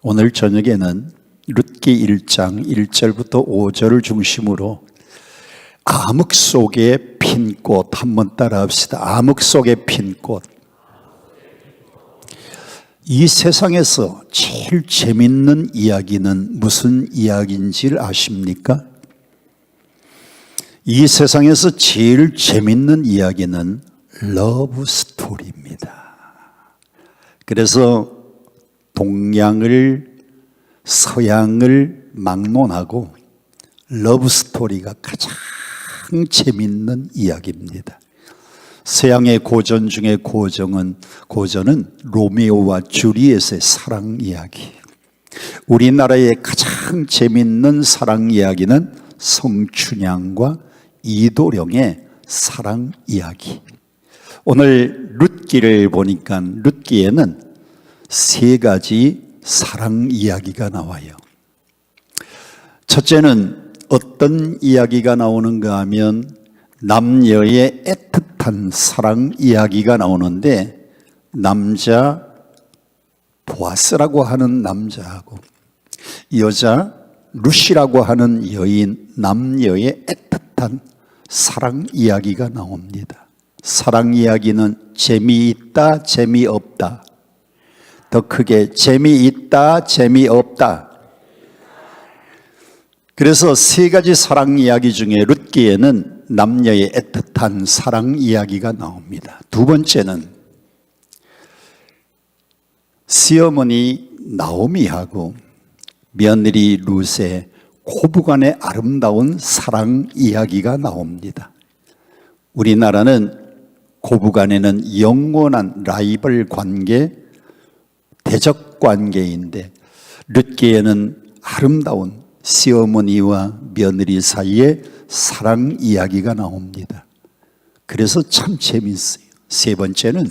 오늘 저녁에는 룻기 1장 1절부터 5절을 중심으로 암흑 속에 핀 꽃 한번 따라 합시다. 암흑 속에 핀 꽃. 이 세상에서 제일 재밌는 이야기는 무슨 이야기인지 아십니까? 이 세상에서 제일 재밌는 이야기는 러브 스토리입니다. 그래서 동양을 서양을 막론하고 러브 스토리가 가장 재밌는 이야기입니다. 서양의 고전 중에 고전은 로미오와 줄리엣의 사랑 이야기. 우리나라의 가장 재밌는 사랑 이야기는 성춘향과 이도령의 사랑 이야기. 오늘 룻기를 보니까 룻기에는 세 가지 사랑 이야기가 나와요. 첫째는 어떤 이야기가 나오는가 하면 남녀의 애틋한 사랑 이야기가 나오는데, 남자 보아스라고 하는 남자하고 여자 룻이라고 하는 여인, 남녀의 애틋한 사랑 이야기가 나옵니다. 사랑 이야기는 재미있다, 재미없다. 더 크게 재미있다, 재미없다. 그래서 세 가지 사랑 이야기 중에 룻기에는 남녀의 애틋한 사랑 이야기가 나옵니다. 두 번째는 시어머니 나오미하고 며느리 룻의 고부간의 아름다운 사랑 이야기가 나옵니다. 우리나라는 고부간에는 영원한 라이벌 관계, 대적 관계인데 룻기에는 아름다운 시어머니와 며느리 사이에 사랑 이야기가 나옵니다. 그래서 참 재밌어요. 세 번째는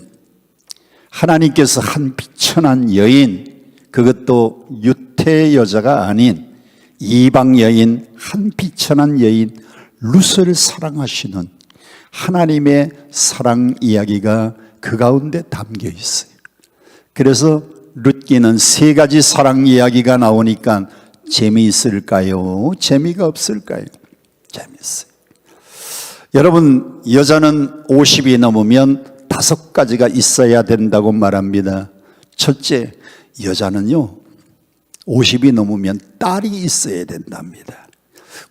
하나님께서 한 비천한 여인, 그것도 유태 여자가 아닌 이방 여인, 한 비천한 여인 룻을 사랑하시는 하나님의 사랑 이야기가 그 가운데 담겨 있어요. 그래서 룻기는 세 가지 사랑 이야기가 나오니까 재미있을까요? 재미가 없을까요? 재미있어요. 여러분, 여자는 50이 넘으면 5가지가 있어야 된다고 말합니다. 첫째, 여자는요 50이 넘으면 딸이 있어야 된답니다.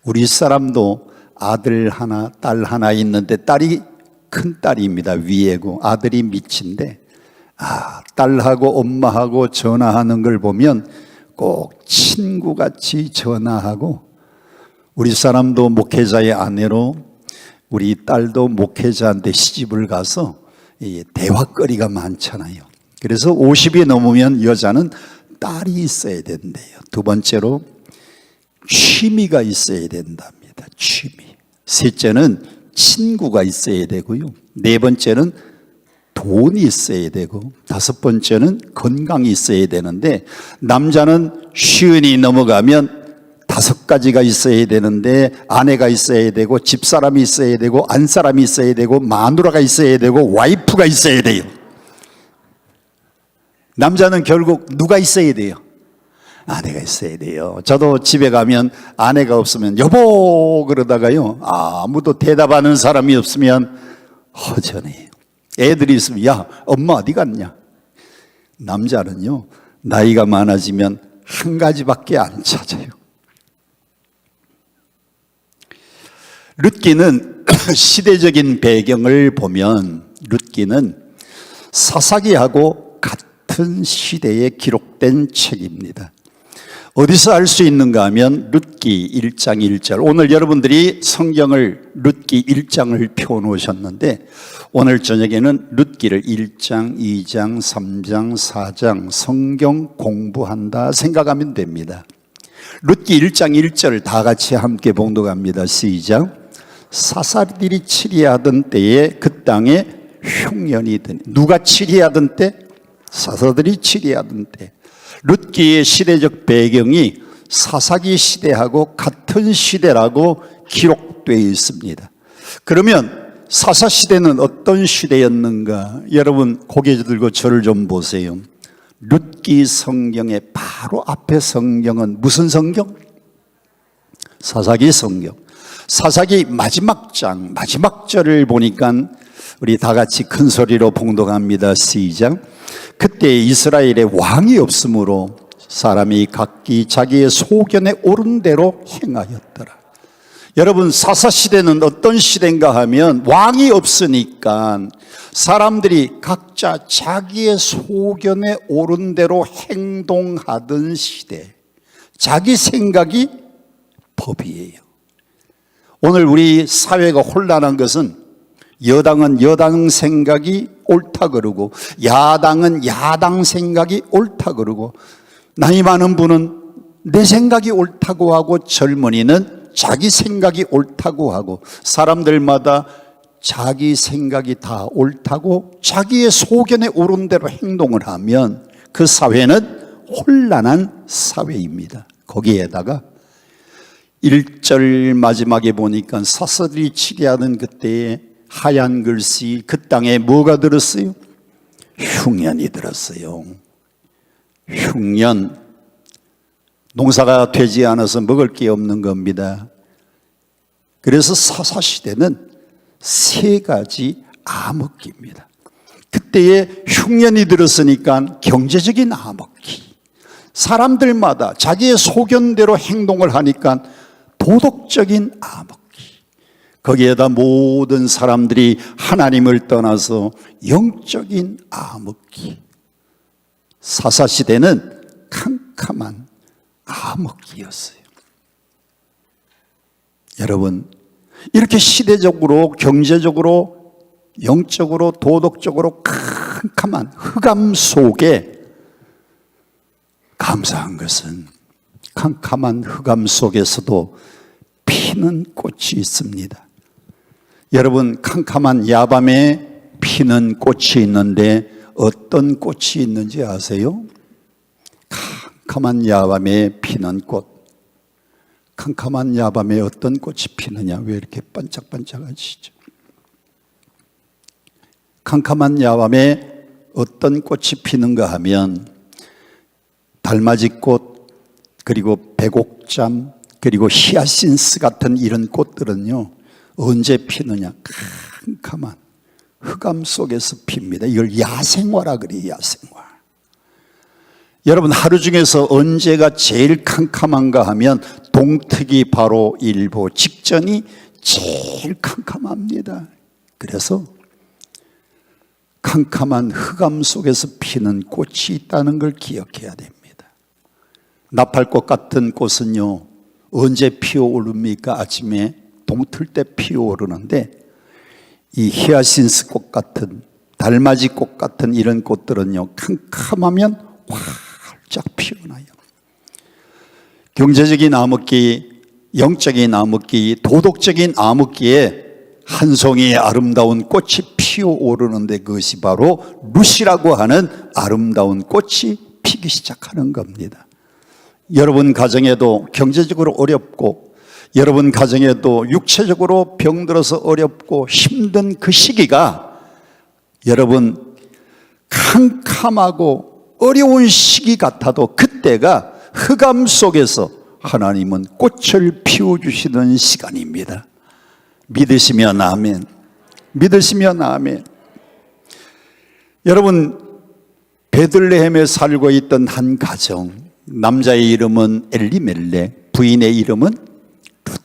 우리 사람도 아들 하나, 딸 하나 있는데 딸이 큰 딸입니다. 위에고 아들이 밑인데, 딸하고 엄마하고 전화하는 걸 보면 꼭 친구같이 전화하고, 우리 사람도 목회자의 아내로 우리 딸도 목회자한테 시집을 가서 대화거리가 많잖아요. 그래서 50이 넘으면 여자는 딸이 있어야 된대요. 두 번째로 취미가 있어야 된답니다. 취미. 셋째는 친구가 있어야 되고요. 네 번째는 돈이 있어야 되고, 다섯 번째는 건강이 있어야 되는데, 남자는 50이 넘어가면 5가지가 있어야 되는데, 아내가 있어야 되고, 집사람이 있어야 되고, 안사람이 있어야 되고, 마누라가 있어야 되고, 와이프가 있어야 돼요. 남자는 결국 누가 있어야 돼요? 아내가 있어야 돼요. 저도 집에 가면 아내가 없으면 여보 그러다가요, 아무도 대답하는 사람이 없으면 허전해요. 애들이 있으면 야 엄마 어디 갔냐? 남자는요 나이가 많아지면 한 가지밖에 안 찾아요. 룻기는 시대적인 배경을 보면 룻기는 사사기하고 같은 시대에 기록된 책입니다. 어디서 알 수 있는가 하면 룻기 1장 1절. 오늘 여러분들이 성경을 룻기 1장을 펴놓으셨는데, 오늘 저녁에는 룻기를 1장, 2장, 3장, 4장 성경 공부한다 생각하면 됩니다. 룻기 1장 1절 다 같이 함께 봉독합니다. 시작. 사사들이 치리하던 때에 그 땅에 흉년이 드니. 누가 치리하던 때? 사사들이 치리하던 때. 룻기의 시대적 배경이 사사기 시대하고 같은 시대라고 기록되어 있습니다. 그러면 사사시대는 어떤 시대였는가? 여러분 고개 들고 저를 좀 보세요. 룻기 성경의 바로 앞에 성경은 무슨 성경? 사사기 성경. 사사기 마지막 장, 마지막 절을 보니까 우리 다 같이 큰 소리로 봉독합니다. 시작. 그때 이스라엘에 왕이 없으므로 사람이 각기 자기의 소견에 옳은 대로 행하였더라. 여러분, 사사시대는 어떤 시대인가 하면 왕이 없으니까 사람들이 각자 자기의 소견에 옳은 대로 행동하던 시대. 자기 생각이 법이에요. 오늘 우리 사회가 혼란한 것은 여당은 여당 생각이 옳다 그러고 야당은 야당 생각이 옳다 그러고 나이 많은 분은 내 생각이 옳다고 하고 젊은이는 자기 생각이 옳다고 하고 사람들마다 자기 생각이 다 옳다고 자기의 소견에 옳은 대로 행동을 하면 그 사회는 혼란한 사회입니다. 거기에다가 1절 마지막에 보니까 사사들이 치게하던 그때에 하얀 글씨 그 땅에 뭐가 들었어요? 흉년이 들었어요. 흉년. 농사가 되지 않아서 먹을 게 없는 겁니다. 그래서 사사시대는 3가지 암흑기입니다. 그때에 흉년이 들었으니까 경제적인 암흑기. 사람들마다 자기의 소견대로 행동을 하니까 도덕적인 암흑기. 거기에다 모든 사람들이 하나님을 떠나서 영적인 암흑기. 사사시대는 캄캄한 암흑기였어요. 여러분, 이렇게 시대적으로, 경제적으로, 영적으로, 도덕적으로 캄캄한 흑암 속에 감사한 것은 캄캄한 흑암 속에서도 피는 꽃이 있습니다. 여러분, 캄캄한 야밤에 피는 꽃이 있는데 어떤 꽃이 있는지 아세요? 캄캄한 야밤에 피는 꽃. 캄캄한 야밤에 어떤 꽃이 피느냐? 왜 이렇게 반짝반짝하시죠? 캄캄한 야밤에 어떤 꽃이 피는가 하면 달맞이꽃, 그리고 백옥잠, 그리고 히아신스 같은 이런 꽃들은요, 언제 피느냐? 캄캄한 흑암 속에서 핍니다. 이걸 야생화라 그래요. 야생화. 여러분, 하루 중에서 언제가 제일 캄캄한가 하면 동특이 바로 일보 직전이 제일 캄캄합니다. 그래서 캄캄한 흑암 속에서 피는 꽃이 있다는 걸 기억해야 됩니다. 나팔꽃 같은 꽃은요, 언제 피어오릅니까? 아침에 동틀 때 피어오르는데, 이 히아신스 꽃 같은, 달맞이 꽃 같은 이런 꽃들은요, 캄캄하면 활짝 피어나요. 경제적인 암흑기, 영적인 암흑기, 도덕적인 암흑기에 한 송이의 아름다운 꽃이 피어오르는데 그것이 바로 룻이라고 하는 아름다운 꽃이 피기 시작하는 겁니다. 여러분 가정에도 경제적으로 어렵고 여러분 가정에도 육체적으로 병들어서 어렵고 힘든 그 시기가 여러분 캄캄하고 어려운 시기 같아도 그때가 흑암 속에서 하나님은 꽃을 피워주시는 시간입니다. 믿으시면 아멘. 믿으시면 아멘. 여러분, 베들레헴에 살고 있던 한 가정, 남자의 이름은 엘리멜렉, 부인의 이름은 룻.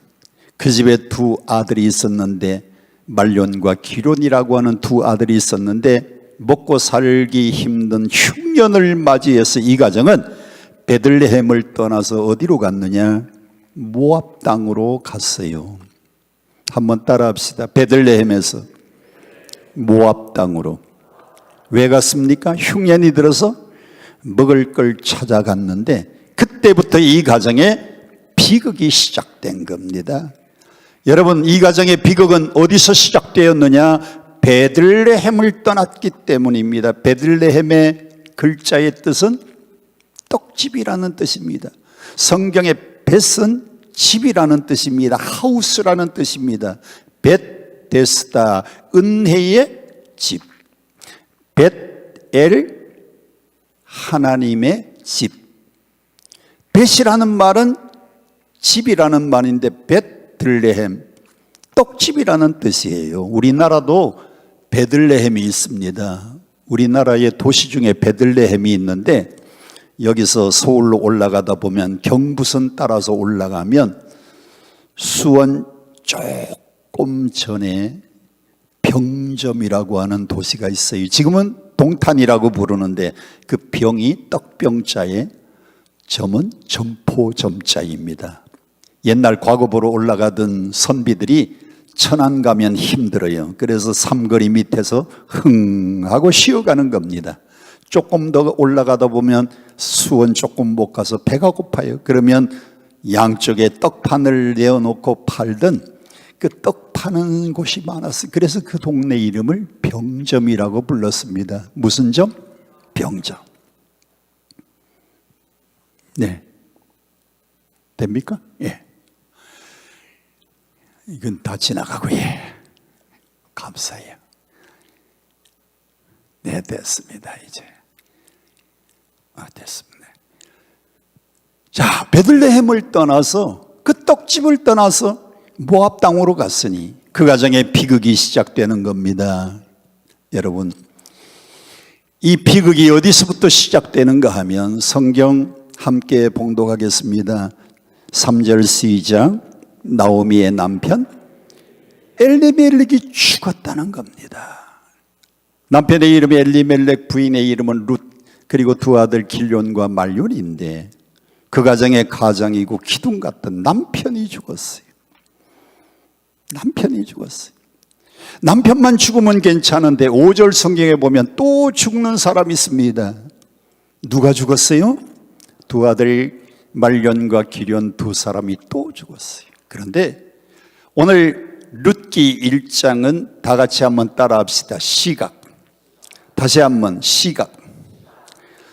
그 집에 2 아들이 있었는데 말론과 기론이라고 하는 2 아들이 있었는데 먹고 살기 힘든 흉년을 맞이해서 이 가정은 베들레헴을 떠나서 어디로 갔느냐? 모압 땅으로 갔어요. 한번 따라합시다. 베들레헴에서 모압 땅으로. 왜 갔습니까? 흉년이 들어서 먹을 걸 찾아갔는데 그때부터 이 가정에 비극이 시작된 겁니다. 여러분, 이 가정의 비극은 어디서 시작되었느냐? 베들레헴을 떠났기 때문입니다. 베들레헴의 글자의 뜻은 떡집이라는 뜻입니다. 성경의 벳은 집이라는 뜻입니다. 하우스라는 뜻입니다. 벳데스다, 은혜의 집. 벳엘, 하나님의 집. 벳이라는 말은 집이라는 말인데 베들레헴, 떡집이라는 뜻이에요. 우리나라도 베들레헴이 있습니다. 우리나라의 도시 중에 베들레헴이 있는데 여기서 서울로 올라가다 보면 경부선 따라서 올라가면 수원 조금 전에 병점이라고 하는 도시가 있어요. 지금은 동탄이라고 부르는데 그 병이 떡병자에 점은 점포점자입니다. 옛날 과거보로 올라가던 선비들이 천안 가면 힘들어요. 그래서 삼거리 밑에서 흥 하고 쉬어가는 겁니다. 조금 더 올라가다 보면 수원 조금 못 가서 배가 고파요. 그러면 양쪽에 떡판을 내어놓고 팔던 그 떡 파는 곳이 많았어요. 그래서 그 동네 이름을 병점이라고 불렀습니다. 무슨 점? 병점. 네. 됩니까? 예. 이건 다 지나가고, 예. 감사해요. 네, 됐습니다, 이제. 됐습니다. 자, 베들레헴을 떠나서, 그 떡집을 떠나서 모압 땅으로 갔으니 그 가정에 비극이 시작되는 겁니다. 여러분, 이 비극이 어디서부터 시작되는가 하면 성경 함께 봉독하겠습니다. 3절 시작. 나오미의 남편 엘리멜렉이 죽었다는 겁니다. 남편의 이름이 엘리멜렉, 부인의 이름은 룻, 그리고 두 아들 길론과 말론인데 그 가정의 가장이고 기둥 같던 남편이 죽었어요. 남편이 죽었어요. 남편만 죽으면 괜찮은데 5절 성경에 보면 또 죽는 사람이 있습니다. 누가 죽었어요? 두 아들 말론과 기련 두 사람이 또 죽었어요. 그런데 오늘 룻기 1장은 다 같이 한번 따라합시다. 시각. 다시 한번 시각.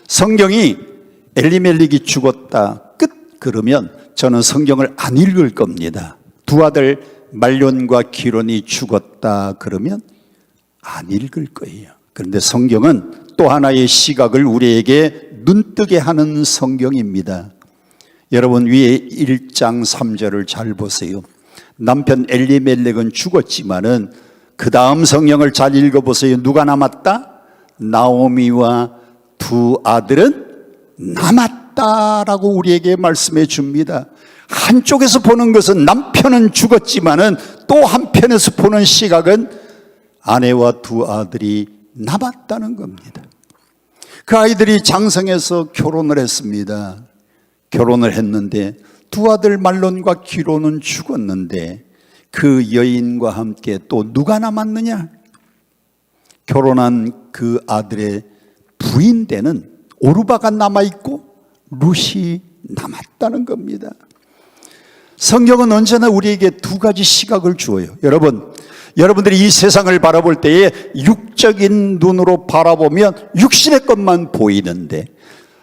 성경이 엘리멜렉이 죽었다 끝 그러면 저는 성경을 안 읽을 겁니다. 두 아들 말론과 기론이 죽었다 그러면 안 읽을 거예요. 그런데 성경은 또 하나의 시각을 우리에게 눈뜨게 하는 성경입니다. 여러분 위에 1장 3절을 잘 보세요. 남편 엘리멜렉은 죽었지만은 그 다음 성경을 잘 읽어보세요. 누가 남았다? 나오미와 두 아들은 남았다라고 우리에게 말씀해 줍니다. 한쪽에서 보는 것은 남편은 죽었지만은 또 한편에서 보는 시각은 아내와 두 아들이 남았다는 겁니다. 그 아이들이 장성해서 결혼을 했습니다. 결혼을 했는데 두 아들 말론과 기론은 죽었는데 그 여인과 함께 또 누가 남았느냐? 결혼한 그 아들의 부인 되는 오르바가 남아있고 룻이 남았다는 겁니다. 성경은 언제나 우리에게 두 가지 시각을 주어요. 여러분들이 이 세상을 바라볼 때에 육적인 눈으로 바라보면 육신의 것만 보이는데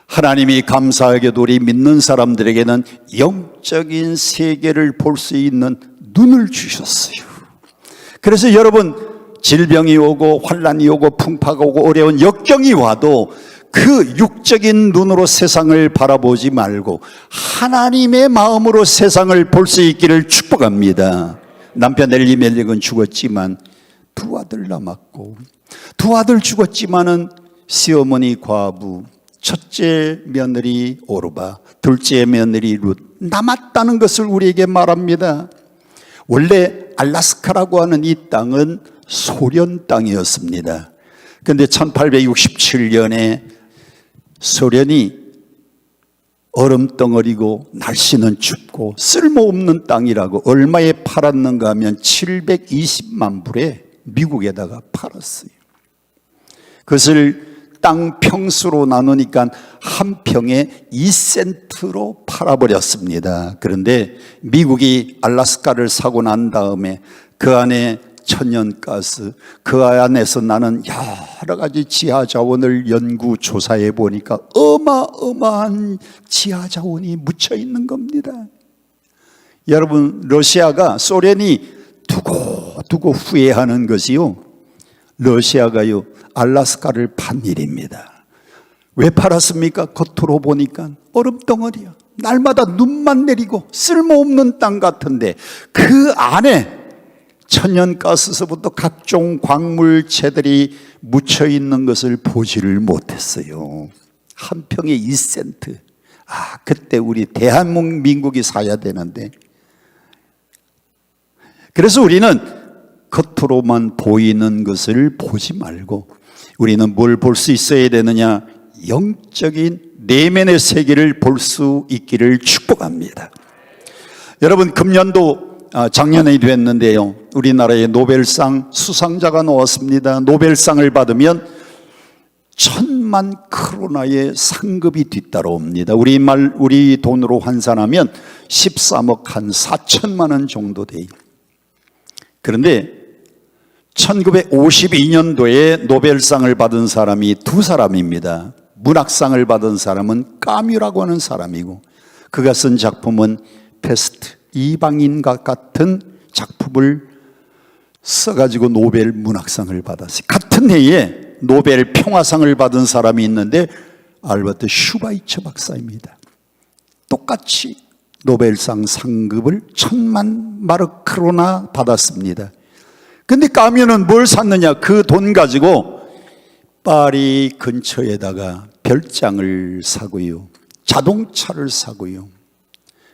하나님이 감사하게도 우리 믿는 사람들에게는 영적인 세계를 볼 수 있는 눈을 주셨어요. 그래서 여러분, 질병이 오고 환난이 오고 풍파가 오고 어려운 역경이 와도 그 육적인 눈으로 세상을 바라보지 말고 하나님의 마음으로 세상을 볼 수 있기를 축복합니다. 남편 엘리멜렉은 죽었지만 두 아들 남았고, 두 아들 죽었지만은 시어머니 과부, 첫째 며느리 오르바, 둘째 며느리 룻 남았다는 것을 우리에게 말합니다. 원래 알라스카라고 하는 이 땅은 소련 땅이었습니다. 그런데 1867년에 소련이 얼음덩어리고 날씨는 춥고 쓸모없는 땅이라고 얼마에 팔았는가 하면 720만 불에 미국에다가 팔았어요. 그것을 땅 평수로 나누니까 한 평에 2센트로 팔아버렸습니다. 그런데 미국이 알라스카를 사고 난 다음에 그 안에 천연가스, 그 안에서 나는 여러 가지 지하자원을 연구 조사해 보니까 어마어마한 지하자원이 묻혀 있는 겁니다. 여러분, 러시아가, 소련이 두고 후회하는 것이요, 러시아가요 알라스카를 판 일입니다. 왜 팔았습니까? 겉으로 보니까 얼음덩어리야. 날마다 눈만 내리고 쓸모없는 땅 같은데 그 안에 천연가스서부터 각종 광물체들이 묻혀 있는 것을 보지를 못했어요. 한 평에 2센트. 그때 우리 대한민국이 사야 되는데. 그래서 우리는 겉으로만 보이는 것을 보지 말고 우리는 뭘 볼 수 있어야 되느냐? 영적인 내면의 세계를 볼 수 있기를 축복합니다. 여러분, 금년도 작년에 됐는데요, 우리나라의 노벨상 수상자가 나왔습니다. 노벨상을 받으면 1,000만 크로나의 상급이 뒤따라옵니다. 우리 돈으로 환산하면 13억 한 4천만 원 정도 돼요. 그런데 1952년도에 노벨상을 받은 사람이 두 사람입니다. 문학상을 받은 사람은 까뮤라고 하는 사람이고, 그가 쓴 작품은 페스트, 이방인과 같은 작품을 써가지고 노벨 문학상을 받았어요. 같은 해에 노벨 평화상을 받은 사람이 있는데 알버트 슈바이처 박사입니다. 똑같이 노벨상 상급을 1,000만 마르크로나 받았습니다. 근데 까뮤는 뭘 샀느냐? 그 돈 가지고 파리 근처에다가 별장을 사고요, 자동차를 사고요.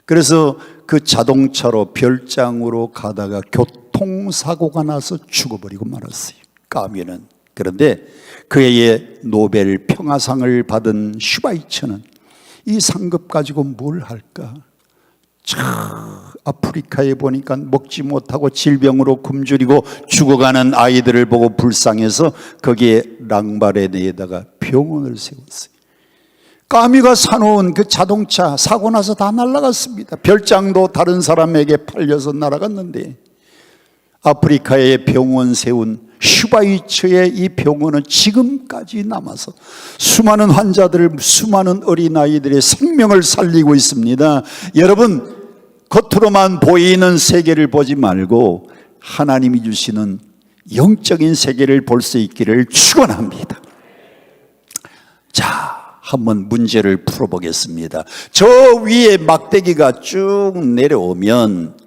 그래서 그 자동차로 별장으로 가다가 교통사고가 나서 죽어버리고 말았어요, 까뮤는. 그런데 그 해에 노벨 평화상을 받은 슈바이처는 이 상급 가지고 뭘 할까? 아프리카에 보니까 먹지 못하고 질병으로 굶주리고 죽어가는 아이들을 보고 불쌍해서 거기에 랑바레네에다가 병원을 세웠어요. 까뮤가 사놓은 그 자동차 사고 나서 다 날아갔습니다. 별장도 다른 사람에게 팔려서 날아갔는데 아프리카에 병원 세운 슈바이처의 이 병원은 지금까지 남아서 수많은 환자들, 수많은 어린아이들의 생명을 살리고 있습니다. 여러분, 겉으로만 보이는 세계를 보지 말고 하나님이 주시는 영적인 세계를 볼 수 있기를 축원합니다. 자, 한번 문제를 풀어보겠습니다. 저 위에 막대기가 쭉 내려오면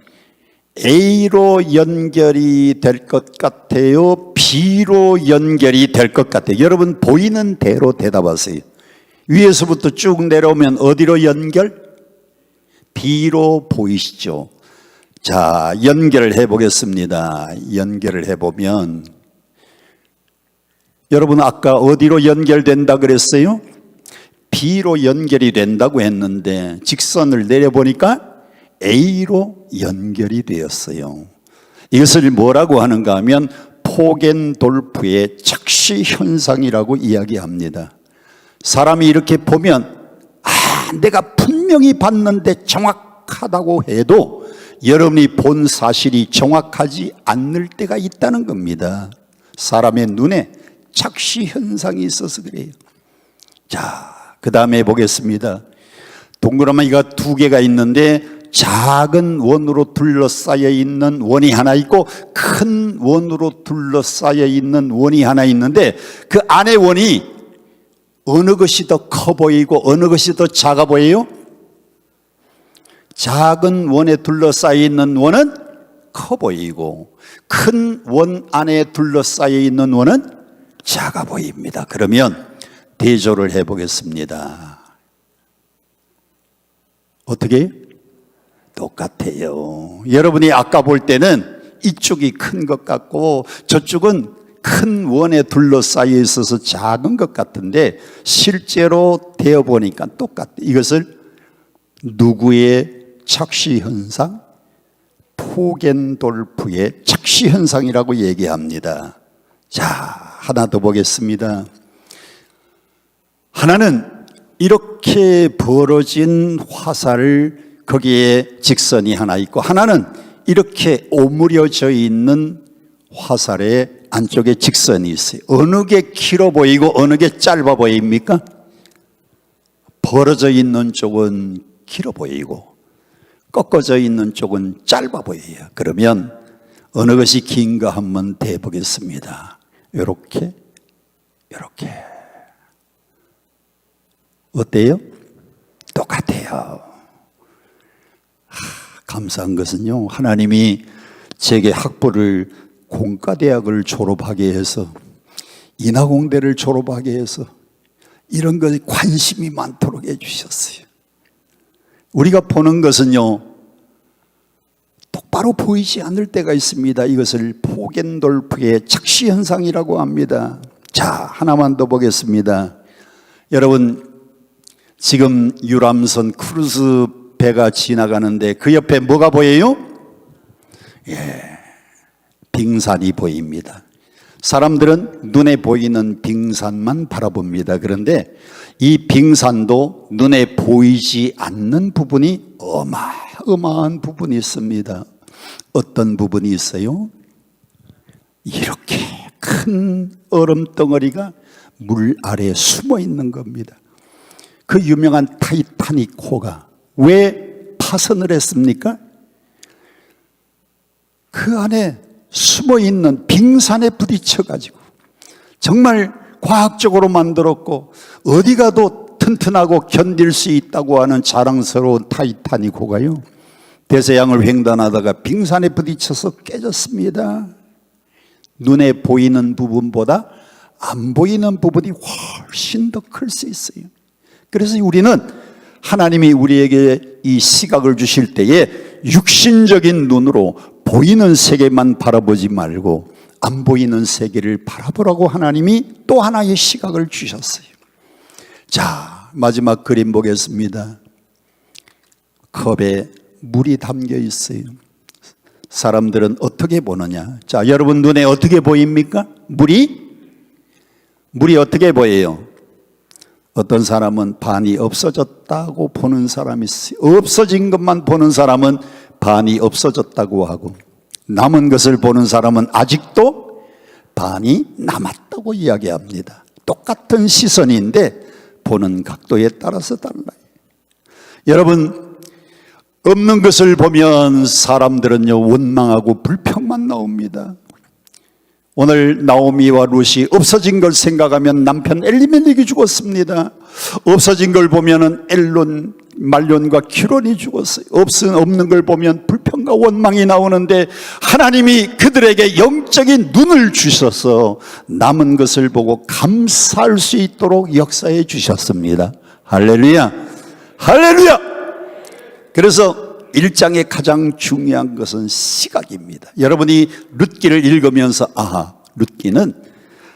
A로 연결이 될 것 같아요? B로 연결이 될 것 같아요? 여러분, 보이는 대로 대답하세요. 위에서부터 쭉 내려오면 어디로 연결? B로 보이시죠? 자, 연결을 해보겠습니다. 연결을 해보면, 여러분 아까 어디로 연결된다 그랬어요? B로 연결이 된다고 했는데 직선을 내려보니까 A로 연결이 되었어요. 이것을 뭐라고 하는가 하면 포겐돌프의 착시 현상이라고 이야기합니다. 사람이 이렇게 보면 내가 분명히 봤는데 정확하다고 해도 여러분이 본 사실이 정확하지 않을 때가 있다는 겁니다. 사람의 눈에 착시 현상이 있어서 그래요. 자, 그 다음에 보겠습니다. 동그라미가 두 개가 있는데 작은 원으로 둘러싸여 있는 원이 하나 있고 큰 원으로 둘러싸여 있는 원이 하나 있는데 그 안의 원이 어느 것이 더 커 보이고 어느 것이 더 작아 보여요? 작은 원에 둘러싸여 있는 원은 커 보이고 큰 원 안에 둘러싸여 있는 원은 작아 보입니다. 그러면 대조를 해보겠습니다. 어떻게? 똑같아요. 여러분이 아까 볼 때는 이쪽이 큰 것 같고 저쪽은 큰 원에 둘러싸여 있어서 작은 것 같은데 실제로 되어보니까 똑같아요. 이것을 누구의 착시현상? 포겐돌프의 착시현상이라고 얘기합니다. 자, 하나 더 보겠습니다. 하나는 이렇게 벌어진 화살을 거기에 직선이 하나 있고 하나는 이렇게 오므려져 있는 화살의 안쪽에 직선이 있어요. 어느 게 길어 보이고 어느 게 짧아 보입니까? 벌어져 있는 쪽은 길어 보이고 꺾어져 있는 쪽은 짧아 보여요. 그러면 어느 것이 긴가 한번 대보겠습니다. 이렇게 어때요? 똑같아요. 감사한 것은요, 하나님이 제게 학부를 공과대학을 졸업하게 해서 인하공대를 졸업하게 해서 이런 것에 관심이 많도록 해주셨어요. 우리가 보는 것은요, 똑바로 보이지 않을 때가 있습니다. 이것을 포겐돌프의 착시현상이라고 합니다. 자, 하나만 더 보겠습니다. 여러분, 지금 유람선 크루즈 배가 지나가는데 그 옆에 뭐가 보여요? 빙산이 보입니다. 사람들은 눈에 보이는 빙산만 바라봅니다. 그런데 이 빙산도 눈에 보이지 않는 부분이 어마어마한 부분이 있습니다. 어떤 부분이 있어요? 이렇게 큰 얼음 덩어리가 물 아래에 숨어 있는 겁니다. 그 유명한 타이타닉호가 왜 파선을 했습니까? 그 안에 숨어 있는 빙산에 부딪혀가지고 정말 과학적으로 만들었고 어디 가도 튼튼하고 견딜 수 있다고 하는 자랑스러운 타이타닉호가요, 대서양을 횡단하다가 빙산에 부딪혀서 깨졌습니다. 눈에 보이는 부분보다 안 보이는 부분이 훨씬 더 클 수 있어요. 그래서 우리는 하나님이 우리에게 이 시각을 주실 때에 육신적인 눈으로 보이는 세계만 바라보지 말고 안 보이는 세계를 바라보라고 하나님이 또 하나의 시각을 주셨어요. 자, 마지막 그림 보겠습니다. 컵에 물이 담겨 있어요. 사람들은 어떻게 보느냐? 자, 여러분 눈에 어떻게 보입니까? 물이 어떻게 보여요? 어떤 사람은 반이 없어졌다고 보는 사람이 있어요. 없어진 것만 보는 사람은 반이 없어졌다고 하고, 남은 것을 보는 사람은 아직도 반이 남았다고 이야기합니다. 똑같은 시선인데 보는 각도에 따라서 달라요. 여러분, 없는 것을 보면 사람들은요, 원망하고 불평만 나옵니다. 오늘 나오미와 룻이 없어진 걸 생각하면 남편 엘리멜렉이 죽었습니다. 없어진 걸 보면은 엘론, 말론과 기론이 죽었어요. 없는 걸 보면 불평과 원망이 나오는데 하나님이 그들에게 영적인 눈을 주셔서 남은 것을 보고 감사할 수 있도록 역사해 주셨습니다. 할렐루야, 할렐루야. 그래서 1장의 가장 중요한 것은 시각입니다. 여러분이 룻기를 읽으면서 아하, 룻기는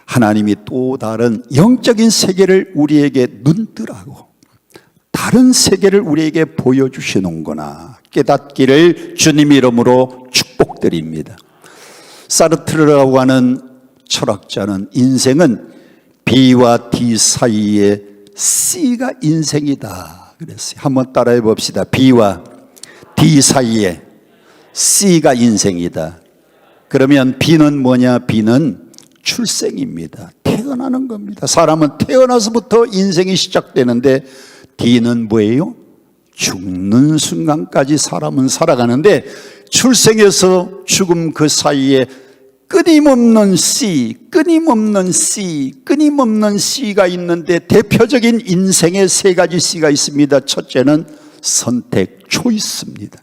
하나님이 또 다른 영적인 세계를 우리에게 눈뜨라고 다른 세계를 우리에게 보여주시는구나 깨닫기를 주님 이름으로 축복드립니다. 사르트르라고 하는 철학자는 인생은 B와 D 사이에 C가 인생이다 그랬어요. 한번 따라해 봅시다. B와 D 사이에 C가 인생이다. 그러면 B는 뭐냐? B는 출생입니다. 태어나는 겁니다. 사람은 태어나서부터 인생이 시작되는데 D는 뭐예요? 죽는 순간까지 사람은 살아가는데 출생에서 죽음 그 사이에 끊임없는 C가 있는데 대표적인 인생의 세 가지 C가 있습니다. 첫째는 선택, 초이스입니다.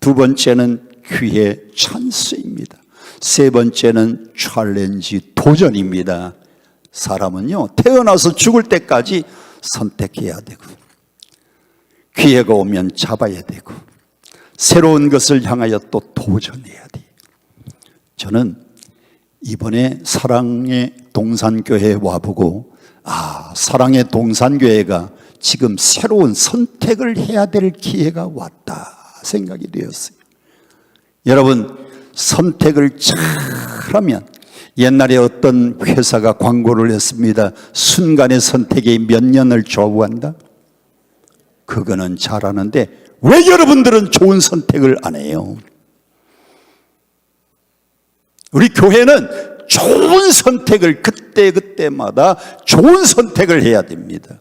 두 번째는 기회, 찬스입니다. 세 번째는 챌린지, 도전입니다. 사람은요, 태어나서 죽을 때까지 선택해야 되고 기회가 오면 잡아야 되고 새로운 것을 향하여 또 도전해야 돼요. 저는 이번에 사랑의 동산교회에 와보고 사랑의 동산교회가 지금 새로운 선택을 해야 될 기회가 왔다 생각이 되었어요. 여러분, 선택을 잘하면 옛날에 어떤 회사가 광고를 했습니다. 순간의 선택이 몇 년을 좌우한다? 그거는 잘하는데 왜 여러분들은 좋은 선택을 안 해요? 우리 교회는 좋은 선택을 그때마다 좋은 선택을 해야 됩니다.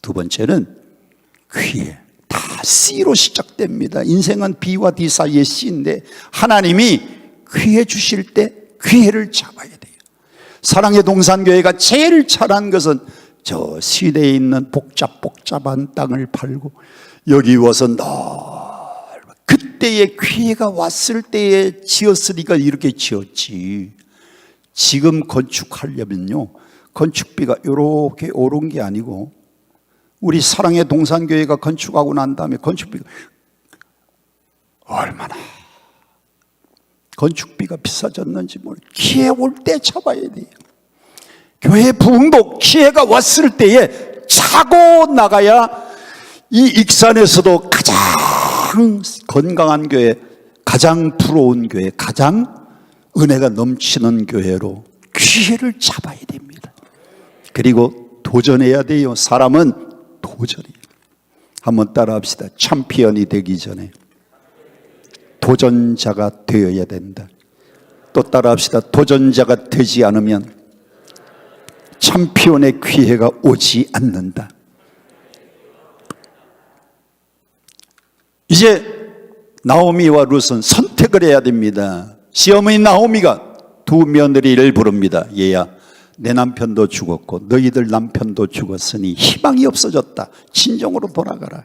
두 번째는 기회. 다 C로 시작됩니다. 인생은 B와 D 사이의 C인데 하나님이 기회 주실 때 기회를 잡아야 돼요. 사랑의 동산교회가 제일 잘한 것은 저 시내에 있는 복잡한 땅을 팔고 여기 와서 그때의 기회가 왔을 때에 지었으니까 이렇게 지었지. 지금 건축하려면요, 건축비가 이렇게 오른 게 아니고, 우리 사랑의 동산교회가 건축하고 난 다음에 건축비가 얼마나 건축비가 비싸졌는지 기회 올 때 잡아야 돼요. 교회 부흥도 기회가 왔을 때에 차고 나가야 이 익산에서도 가장 건강한 교회, 가장 부러운 교회, 가장 은혜가 넘치는 교회로 기회를 잡아야 됩니다. 그리고 도전해야 돼요. 사람은 도전이에요. 한번 따라합시다. 챔피언이 되기 전에 도전자가 되어야 된다. 또 따라합시다. 도전자가 되지 않으면 챔피언의 기회가 오지 않는다. 이제 나오미와 룻은 선택을 해야 됩니다. 시어머니 나오미가 두 며느리를 부릅니다. 얘야, 내 남편도 죽었고 너희들 남편도 죽었으니 희망이 없어졌다. 친정으로 돌아가라.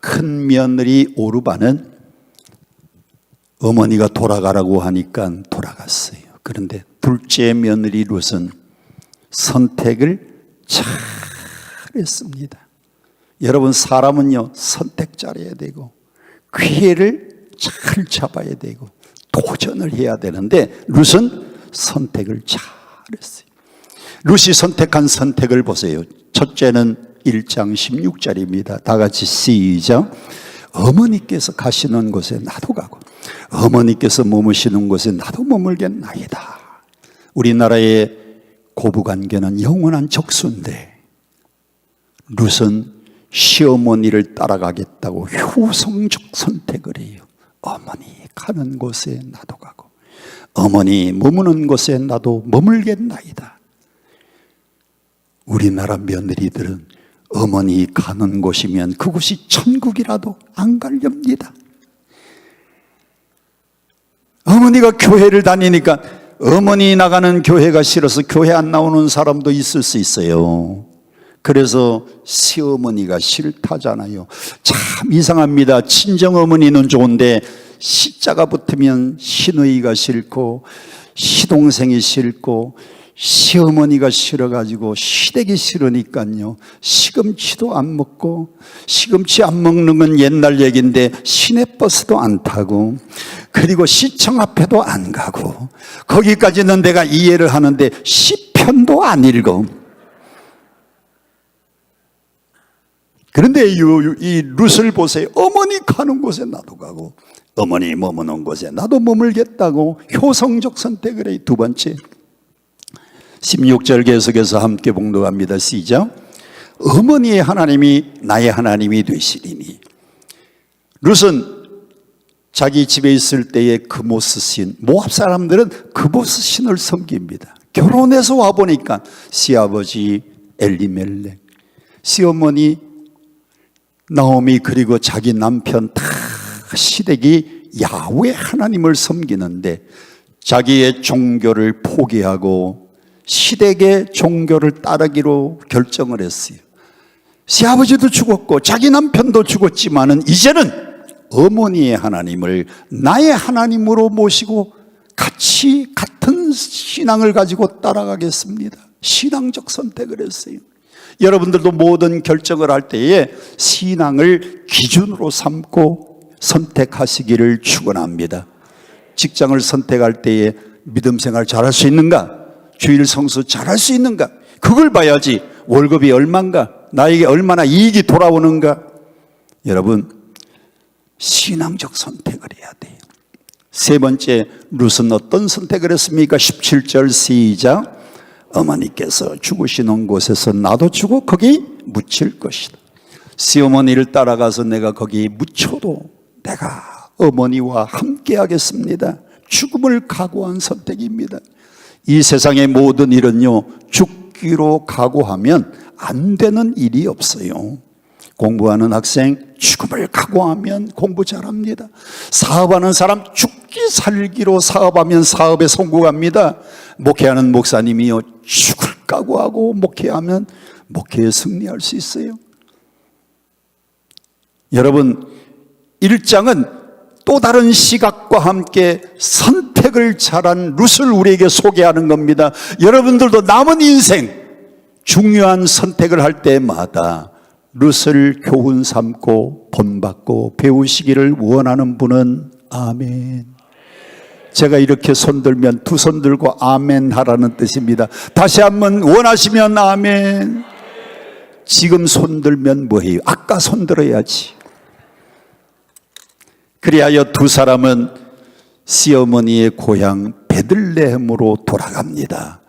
큰 며느리 오르바는 어머니가 돌아가라고 하니까 돌아갔어요. 그런데 둘째 며느리 룻은 선택을 잘했습니다. 여러분, 사람은요, 선택 잘해야 되고 기회를 잘 잡아야 되고 도전을 해야 되는데 룻은 선택을 잘했어요. 룻이 선택한 선택을 보세요. 첫째는 1장 16절입니다. 다 같이 시작. 어머니께서 가시는 곳에 나도 가고 어머니께서 머무시는 곳에 나도 머물겠나이다. 우리나라의 고부관계는 영원한 적수인데 룻은 시어머니를 따라가겠다고 효성적 선택을 해요. 어머니 가는 곳에 나도 가고 어머니 머무는 곳에 나도 머물겠나이다. 우리나라 며느리들은 어머니 가는 곳이면 그곳이 천국이라도 안 가렵니다. 어머니가 교회를 다니니까 어머니 나가는 교회가 싫어서 교회 안 나오는 사람도 있을 수 있어요. 그래서 시어머니가 싫다잖아요. 참 이상합니다. 친정어머니는 좋은데 시자가 붙으면 시누이가 싫고 시동생이 싫고 시어머니가 싫어가지고 시댁이 싫으니까요, 시금치도 안 먹고, 시금치 안 먹는 건 옛날 얘기인데 시내버스도 안 타고, 그리고 시청 앞에도 안 가고, 거기까지는 내가 이해를 하는데 시편도 안 읽어. 그런데 이 룻을 보세요. 어머니 가는 곳에 나도 가고 어머니 머무는 곳에 나도 머물겠다고 효성적 선택을 해. 두 번째 16절 계속해서 함께 봉독합니다. 시작. 어머니의 하나님이 나의 하나님이 되시리니. 룻은 자기 집에 있을 때의 그모스 신, 모압 사람들은 그모스 신을 섬깁니다. 결혼해서 와보니까 시아버지 엘리멜렉, 시어머니 나오미, 그리고 자기 남편 다 시댁이 야훼 하나님을 섬기는데 자기의 종교를 포기하고 시댁의 종교를 따르기로 결정을 했어요. 시아버지도 죽었고 자기 남편도 죽었지만은 이제는 어머니의 하나님을 나의 하나님으로 모시고 같은 신앙을 가지고 따라가겠습니다. 신앙적 선택을 했어요. 여러분들도 모든 결정을 할 때에 신앙을 기준으로 삼고 선택하시기를 축원합니다. 직장을 선택할 때에 믿음 생활 잘할 수 있는가? 주일 성수 잘할 수 있는가? 그걸 봐야지. 월급이 얼마인가? 나에게 얼마나 이익이 돌아오는가? 여러분, 신앙적 선택을 해야 돼요. 세 번째, 룻은 어떤 선택을 했습니까? 17절 시작. 어머니께서 죽으시는 곳에서 나도 죽어 거기 묻힐 것이다. 시어머니를 따라가서 내가 거기 묻혀도 내가 어머니와 함께 하겠습니다. 죽음을 각오한 선택입니다. 이 세상의 모든 일은요, 죽기로 각오하면 안 되는 일이 없어요. 공부하는 학생 죽음을 각오하면 공부 잘합니다. 사업하는 사람 죽기 살기로 사업하면 사업에 성공합니다. 목회하는 목사님이요, 죽을 각오하고 목회하면 목회에 승리할 수 있어요. 여러분, 1장은 또 다른 시각과 함께 선택을 잘한 룻을 우리에게 소개하는 겁니다. 여러분들도 남은 인생 중요한 선택을 할 때마다 룻을 교훈 삼고 본받고 배우시기를 원하는 분은 아멘. 제가 이렇게 손들면 두 손 들고 아멘 하라는 뜻입니다. 다시 한번 원하시면 아멘. 지금 손들면 뭐해요? 아까 손들어야지. 그리하여 두 사람은 시어머니의 고향 베들레헴으로 돌아갑니다.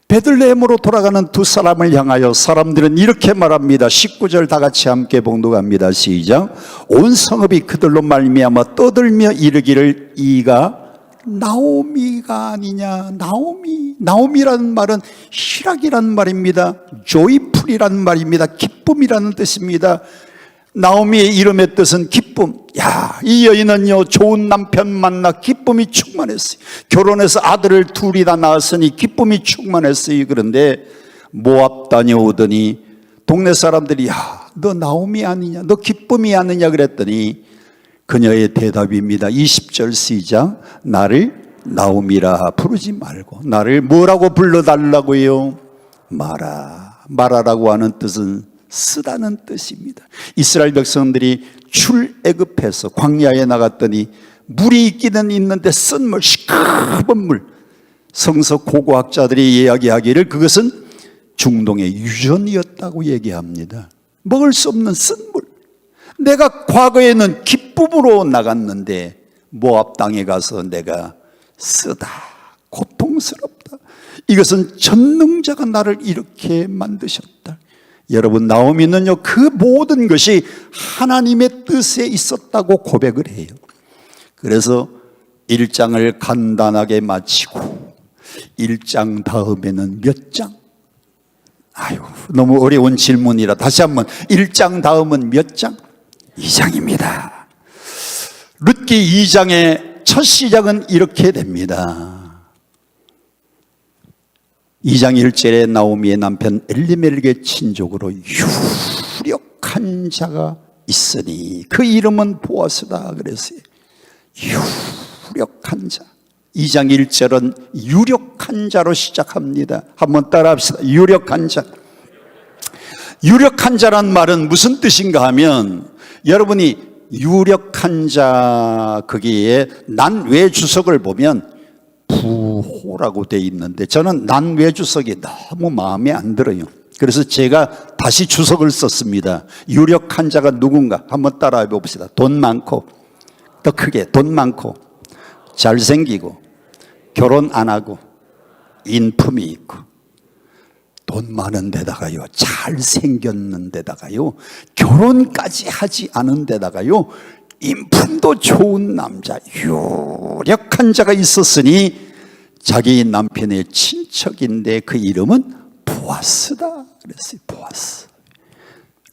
베들레헴으로 돌아가는 두 사람을 향하여 사람들은 이렇게 말합니다. 19절 다 같이 함께 봉독합니다. 시작. 온 성읍이 그들로 말미암아 떠들며 이르기를 이가 나오미가 아니냐. 나오미라는 말은 희락이라는 말입니다. 조이풀이라는 말입니다. 기쁨이라는 뜻입니다. 나오미의 이름의 뜻은 기쁨. 야, 이 여인은요 좋은 남편 만나 기쁨이 충만했어요. 결혼해서 아들을 둘이 다 낳았으니 기쁨이 충만했어요. 그런데 모압 다녀오더니 동네 사람들이 야, 너 나오미 아니냐, 너 기쁨이 아니냐 그랬더니 그녀의 대답입니다. 20절 시작. 나를 나오미라 부르지 말고 나를 뭐라고 불러달라고요? 마라라고 하는 뜻은 쓰다는 뜻입니다. 이스라엘 백성들이 출애굽해서 광야에 나갔더니 물이 있기는 있는데 쓴 물, 시커먼 물. 성서 고고학자들이 이야기하기를 그것은 중동의 유전이었다고 얘기합니다. 먹을 수 없는 쓴 물. 내가 과거에는 기쁨으로 나갔는데 모압 땅에 가서 내가 쓰다, 고통스럽다. 이것은 전능자가 나를 이렇게 만드셨다. 여러분, 나오미는요 그 모든 것이 하나님의 뜻에 있었다고 고백을 해요. 그래서 1장을 간단하게 마치고 1장 다음에는 몇 장? 아유, 너무 어려운 질문이라 다시 한번 1장 다음은 몇 장? 2장입니다. 룻기 2장의 첫 시작은 이렇게 됩니다. 2장 1절에 나오미의 남편 엘리멜렉의 친족으로 유력한 자가 있으니 그 이름은 보아스다 그랬어요. 유력한 자. 2장 1절은 유력한 자로 시작합니다. 한번 따라합시다. 유력한 자. 유력한 자란 말은 무슨 뜻인가 하면 여러분이 유력한 자 거기에 난외 주석을 보면 부호라고 되어 있는데 저는 난외 주석이 너무 마음에 안 들어요. 그래서 제가 다시 주석을 썼습니다. 유력한 자가 누군가 한번 따라해 봅시다. 돈 많고, 더 크게 돈 많고, 잘생기고, 결혼 안 하고, 인품이 있고, 돈 많은 데다가요, 잘생겼는 데다가요, 결혼까지 하지 않은 데다가요, 인품도 좋은 남자, 유력한 자가 있었으니 자기 남편의 친척인데 그 이름은 보아스다 그랬어요. 보아스.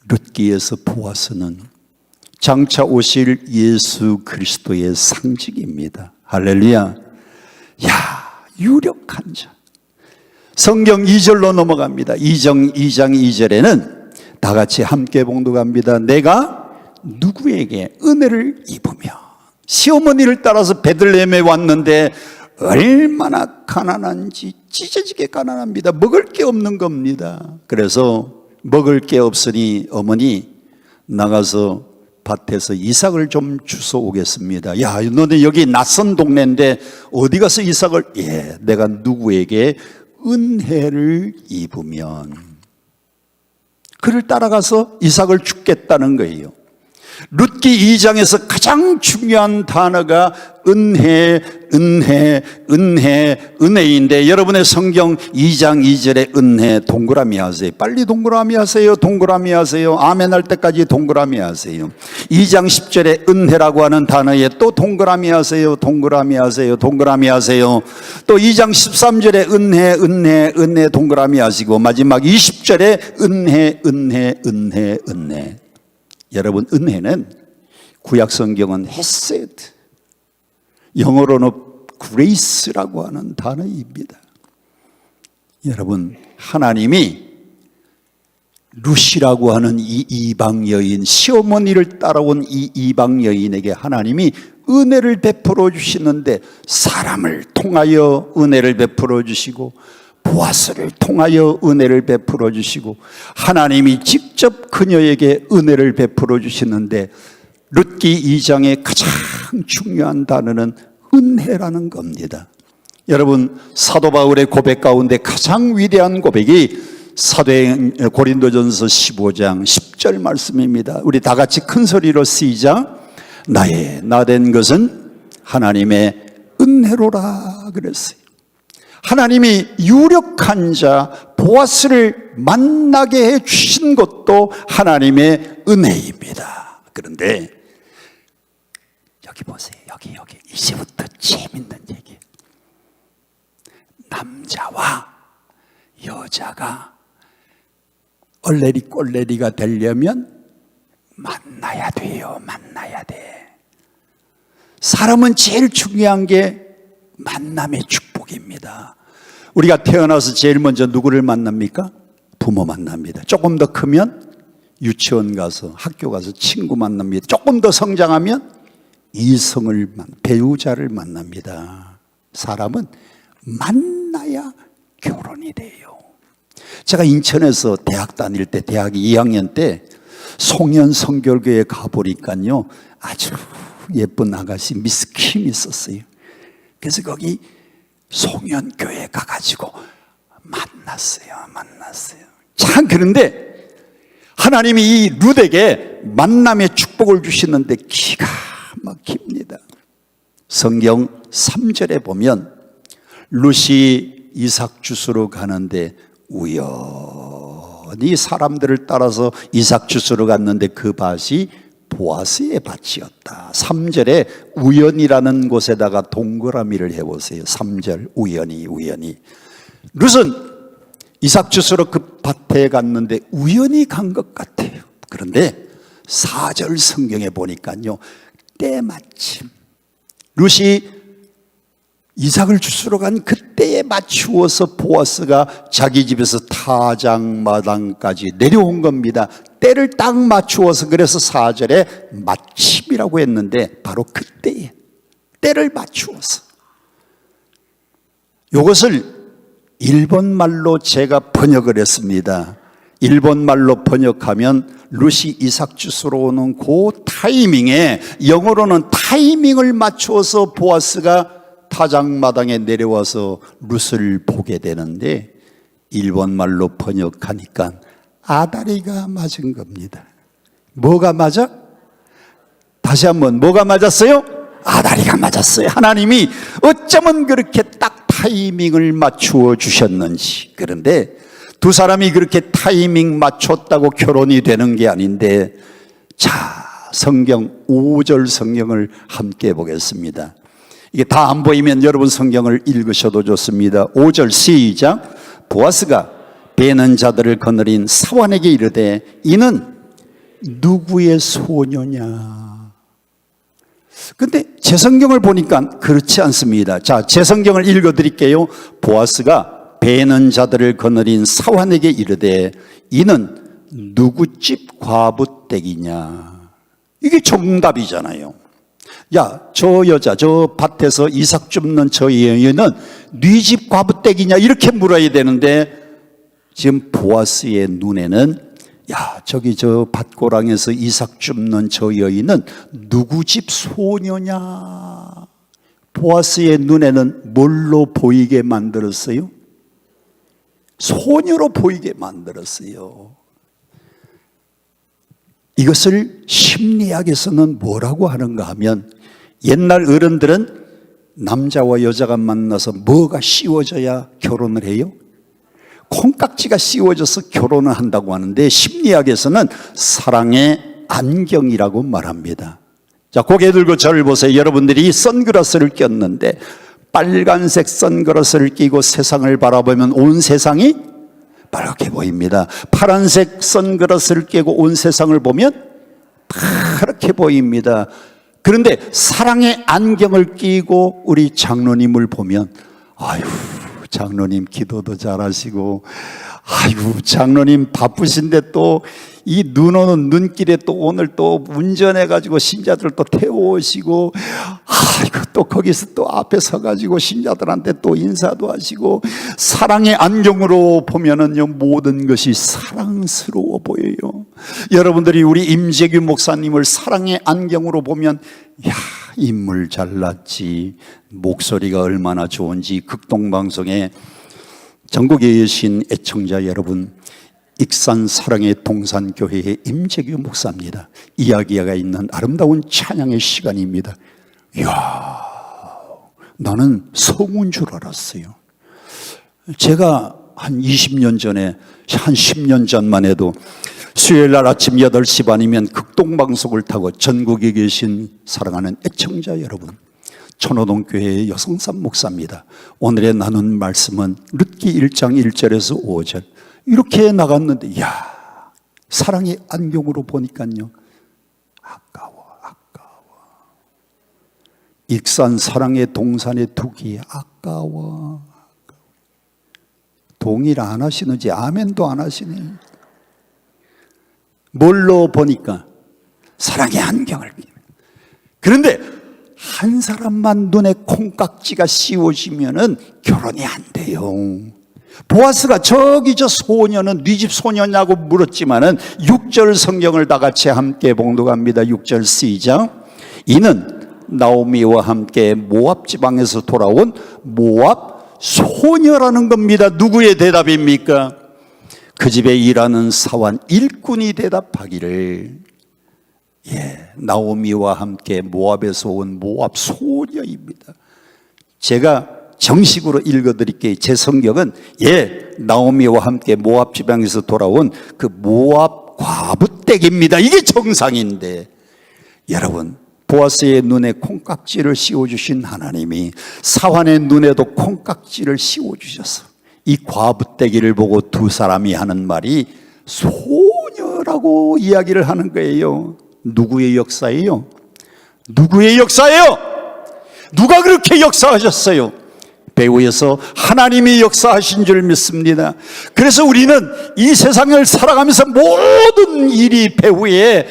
룻기에서 보아스는 장차 오실 예수 그리스도의 상징입니다. 할렐루야. 야, 유력한 자. 성경 2절로 넘어갑니다. 2장 2절에는 다 같이 함께 봉독합니다. 내가 누구에게 은혜를 입으며 시어머니를 따라서 베들레헴에 왔는데 얼마나 가난한지 찢어지게 가난합니다. 먹을 게 없는 겁니다. 그래서 먹을 게 없으니 어머니 나가서 밭에서 이삭을 좀 주워 오겠습니다. 야, 너네 여기 낯선 동네인데 어디 가서 이삭을? 예, 내가 누구에게 은혜를 입으면 그를 따라가서 이삭을 죽겠다는 거예요. 룻기 2장에서 가장 중요한 단어가 은혜인데 여러분의 성경 2장 2절에 은혜 동그라미 하세요. 빨리 동그라미 하세요. 동그라미 하세요. 아멘 할 때까지 동그라미 하세요. 2장 10절에 은혜라고 하는 단어에 또 동그라미 하세요. 동그라미 하세요. 동그라미 하세요. 또 2장 13절에 은혜 동그라미 하시고 마지막 20절에 은혜. 여러분, 은혜는 구약 성경은 헤세드, 영어로는 grace라고 하는 단어입니다. 여러분, 하나님이 루시라고 하는 이 이방 여인, 시어머니를 따라온 이 이방 여인에게 하나님이 은혜를 베풀어 주시는데, 사람을 통하여 은혜를 베풀어 주시고 보아스를 통하여 은혜를 베풀어 주시고, 하나님이 직접 그녀에게 은혜를 베풀어 주시는데, 룻기 2장의 가장 중요한 단어는 은혜라는 겁니다. 여러분, 사도 바울의 고백 가운데 가장 위대한 고백이 사도행 고린도전서 15장 10절 말씀입니다. 우리 다 같이 큰 소리로 시작. 나의 나된 것은 하나님의 은혜로라 그랬어요. 하나님이 유력한 자 보아스를 만나게 해 주신 것도 하나님의 은혜입니다. 그런데 여기 보세요. 여기 이제부터 재밌는 얘기. 남자와 여자가 얼레리 꼴레리가 되려면 만나야 돼요. 만나야 돼. 사람은 제일 중요한 게 만남의 축복입니다. 우리가 태어나서 제일 먼저 누구를 만납니까? 부모 만납니다. 조금 더 크면 유치원 가서, 학교 가서 친구 만납니다. 조금 더 성장하면 이성을, 배우자를 만납니다. 사람은 만나야 결혼이 돼요. 제가 인천에서 대학 다닐 때, 대학 2학년 때 송년 성결교회에 가보니까요, 아주 예쁜 아가씨 미스 킴이 있었어요. 그래서 거기 송년교회에 가가지고 만났어요. 참, 그런데 하나님이 이 룻에게 만남의 축복을 주시는데 기가 막힙니다. 성경 3절에 보면 룻이 이삭 주스로 가는데 우연히 사람들을 따라서 이삭 주스로 갔는데 그 밭이 보아스의 밭이었다. 3절에 우연이라는 곳에다가 동그라미를 해보세요. 3절 우연히. 룻은 이삭 주스로 그 밭에 갔는데 우연히 간 것 같아요. 그런데 4절 성경에 보니까요, 때마침 룻이 이삭을 주스러 간 그때에 맞추어서 보아스가 자기 집에서 타작마당까지 내려온 겁니다. 때를 딱 맞추어서, 그래서 4절에 마침이라고 했는데 바로 그때에 때를 맞추어서. 이것을 일본말로 제가 번역을 했습니다. 일본말로 번역하면 룻이 이삭 주스러 오는 그 타이밍에, 영어로는 타이밍을 맞추어서 보아스가 타작마당에 내려와서 룻을 보게 되는데, 일본말로 번역하니까 아다리가 맞은 겁니다. 뭐가 맞아? 다시 한번, 뭐가 맞았어요? 아다리가 맞았어요. 하나님이 어쩌면 그렇게 딱 타이밍을 맞추어 주셨는지. 그런데 두 사람이 그렇게 타이밍 맞췄다고 결혼이 되는 게 아닌데, 자, 성경 5절 성경을 함께 보겠습니다. 이게 다 안 보이면 여러분 성경을 읽으셔도 좋습니다. 5절 시작. 보아스가 베는 자들을 거느린 사환에게 이르되 이는 누구의 소녀냐? 근데 제 성경을 보니까 그렇지 않습니다. 자, 제 성경을 읽어드릴게요. 보아스가 베는 자들을 거느린 사환에게 이르되 이는 누구 집 과부댁이냐? 이게 정답이잖아요. 야, 저 여자, 저 밭에서 이삭 줍는 저 여인은 네 집 과부댁이냐? 이렇게 물어야 되는데, 지금 보아스의 눈에는 야, 저기 저 밭고랑에서 이삭 줍는 저 여인은 누구 집 소녀냐? 보아스의 눈에는 뭘로 보이게 만들었어요? 소녀로 보이게 만들었어요. 이것을 심리학에서는 뭐라고 하는가 하면, 옛날 어른들은 남자와 여자가 만나서 뭐가 씌워져야 결혼을 해요? 콩깍지가 씌워져서 결혼을 한다고 하는데, 심리학에서는 사랑의 안경이라고 말합니다. 자, 고개 들고 저를 보세요. 여러분들이 선글라스를 꼈는데 빨간색 선글라스를 끼고 세상을 바라보면 온 세상이 빨갛게 보입니다. 파란색 선글라스를 끼고 온 세상을 보면 파랗게 보입니다. 그런데 사랑의 안경을 끼고 우리 장로님을 보면, 아유, 장로님 기도도 잘하시고, 아이고 장로님 바쁘신데 또 이 눈 오는 눈길에 또 오늘 또 운전해가지고 신자들 또 태워오시고, 아이고 또 거기서 또 앞에 서가지고 신자들한테 또 인사도 하시고, 사랑의 안경으로 보면은요 모든 것이 사랑스러워 보여요. 여러분들이 우리 임재규 목사님을 사랑의 안경으로 보면, 야, 인물 잘났지, 목소리가 얼마나 좋은지. 극동방송에 전국에 계신 애청자 여러분, 익산 사랑의 동산교회의 임재규 목사입니다. 이야기가 있는 아름다운 찬양의 시간입니다. 이야, 나는 성운 줄 알았어요. 제가 한 20년 전에, 한 10년 전만 해도 수요일날 아침 8시 반이면 극동방송을 타고 전국에 계신 사랑하는 애청자 여러분, 천호동교회의 여성삼 목사입니다. 오늘의 나눈 말씀은 룻기 1장 1절에서 5절. 이렇게 나갔는데, 이야, 사랑의 안경으로 보니까요, 아까워. 익산 사랑의 동산의 두기, 아까워. 동의를 안 하시는지 아멘도 안 하시네. 뭘로 보니까 사랑의 안경을. 그런데 한 사람만 눈에 콩깍지가 씌워지면은 결혼이 안 돼요. 보아스가 저기 저 소녀는 네 집 소녀냐고 물었지만은 6절 성경을 다 같이 함께 봉독합니다. 6절 시작. 이는 나오미와 함께 모압 지방에서 돌아온 모압 소녀라는 겁니다. 누구의 대답입니까? 그 집에 일하는 사환 일꾼이 대답하기를, 나오미와 함께 모압에서 온 모압 소녀입니다. 제가 정식으로 읽어드릴게요. 제 성경은 나오미와 함께 모압 지방에서 돌아온 그 모압 과부댁입니다. 이게 정상인데, 여러분, 보아스의 눈에 콩깍지를 씌워주신 하나님이 사환의 눈에도 콩깍지를 씌워주셔서 이 과부떼기를 보고 두 사람이 하는 말이 소녀라고 이야기를 하는 거예요. 누구의 역사예요? 누구의 역사예요? 누가 그렇게 역사하셨어요? 배후에서 하나님이 역사하신 줄 믿습니다. 그래서 우리는 이 세상을 살아가면서 모든 일이 배후에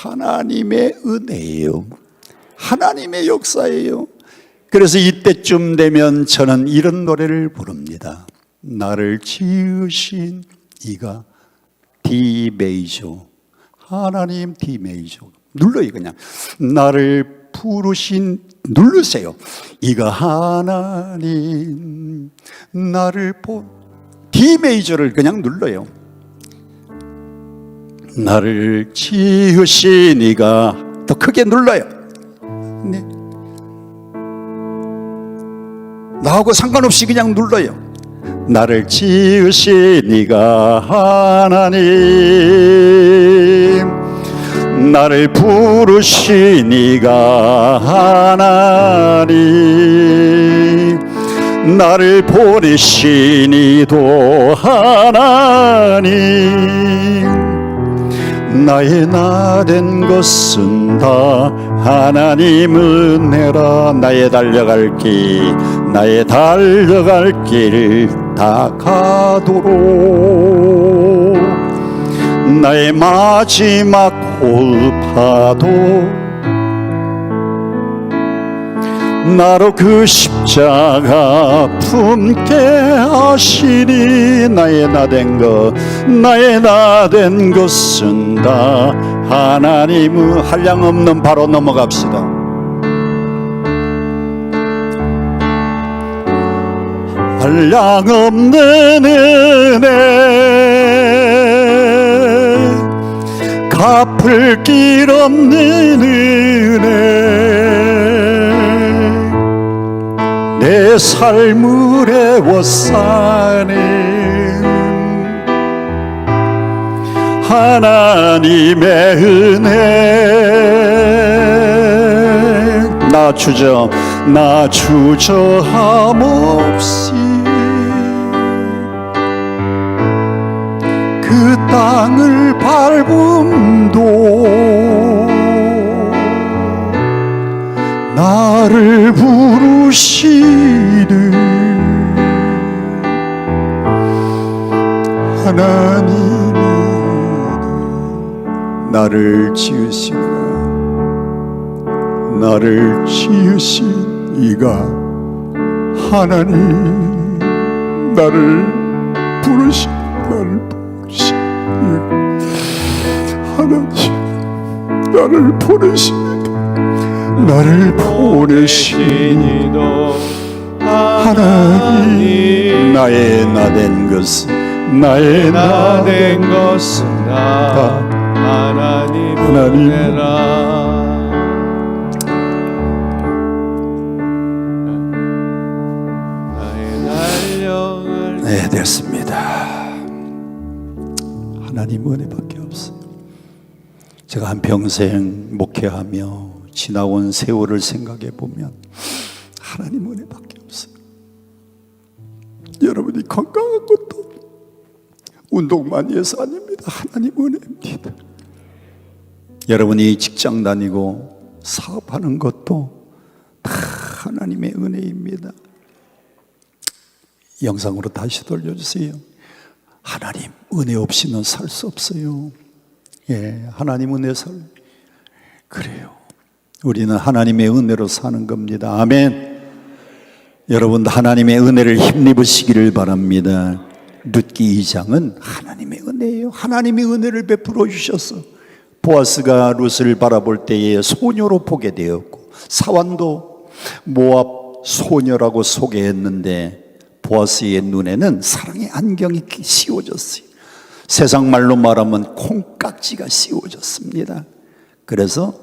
하나님의 은혜예요. 하나님의 역사예요. 그래서 이때쯤 되면 저는 이런 노래를 부릅니다. 나를 지으신 이가 D 메이저, 하나님 D 메이저 눌러요. 그냥 나를 부르신, 누르세요. 이가 하나님 나를 D 메이저를 그냥 눌러요. 나를 지으신 이가, 더 크게 눌러요. 네. 나하고 상관없이 그냥 눌러요. 나를 지으신 이가 하나님, 나를 부르신 이가 하나님, 나를 보내신 이도 하나님, 나의 나 된 것은 다 하나님 은혜라. 나의 달려갈 길, 나의 달려갈 길 다 가도록, 나의 마지막 홀파도 나로 그 십자가 품게 하시니, 나의 나 된 것, 나의 나 된 것은 다 하나님의, 한량없는 바로 넘어갑시다. 한량없는 은혜, 갚을 길 없는 은혜, 내 삶을 애워싸는 하나님의 은혜. 나 주저함 없이 그 땅을 밟음도 나를 부르시는 하나님이 나를 지으시니라. 나를 지으신 이가 하나님, 나를 부르신 하나님, 나를 보내시니도 하나님, 나의 나된 것은 다 하나님 은혜라. 네, 됐습니다. 하나님 은혜밖에 없어요. 제가 한평생 목회하며 지나온 세월을 생각해 보면 하나님 은혜밖에 없어요. 여러분이 건강한 것도 운동 많이 해서 아닙니다. 하나님 은혜입니다. 여러분이 직장 다니고 사업하는 것도 다 하나님의 은혜입니다. 영상으로 다시 돌려주세요. 하나님 은혜 없이는 살 수 없어요. 예, 하나님 은혜 그래요. 우리는 하나님의 은혜로 사는 겁니다. 아멘. 여러분 하나님의 은혜를 힘입으시기를 바랍니다. 룻기 2장은 하나님의 은혜예요. 하나님이 은혜를 베풀어 주셨어. 보아스가 룻을 바라볼 때에 소녀로 보게 되었고, 사완도 모압 소녀라고 소개했는데 보아스의 눈에는 사랑의 안경이 씌워졌어요. 세상 말로 말하면 콩깍지가 씌워졌습니다. 그래서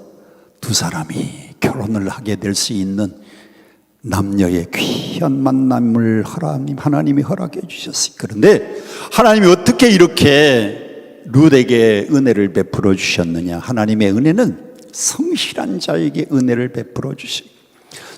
두 사람이 결혼을 하게 될 수 있는 남녀의 귀한 만남을 하나님이 허락해 주셨어요. 그런데 하나님이 어떻게 이렇게 룻에게 은혜를 베풀어 주셨느냐? 하나님의 은혜는 성실한 자에게 은혜를 베풀어 주시고,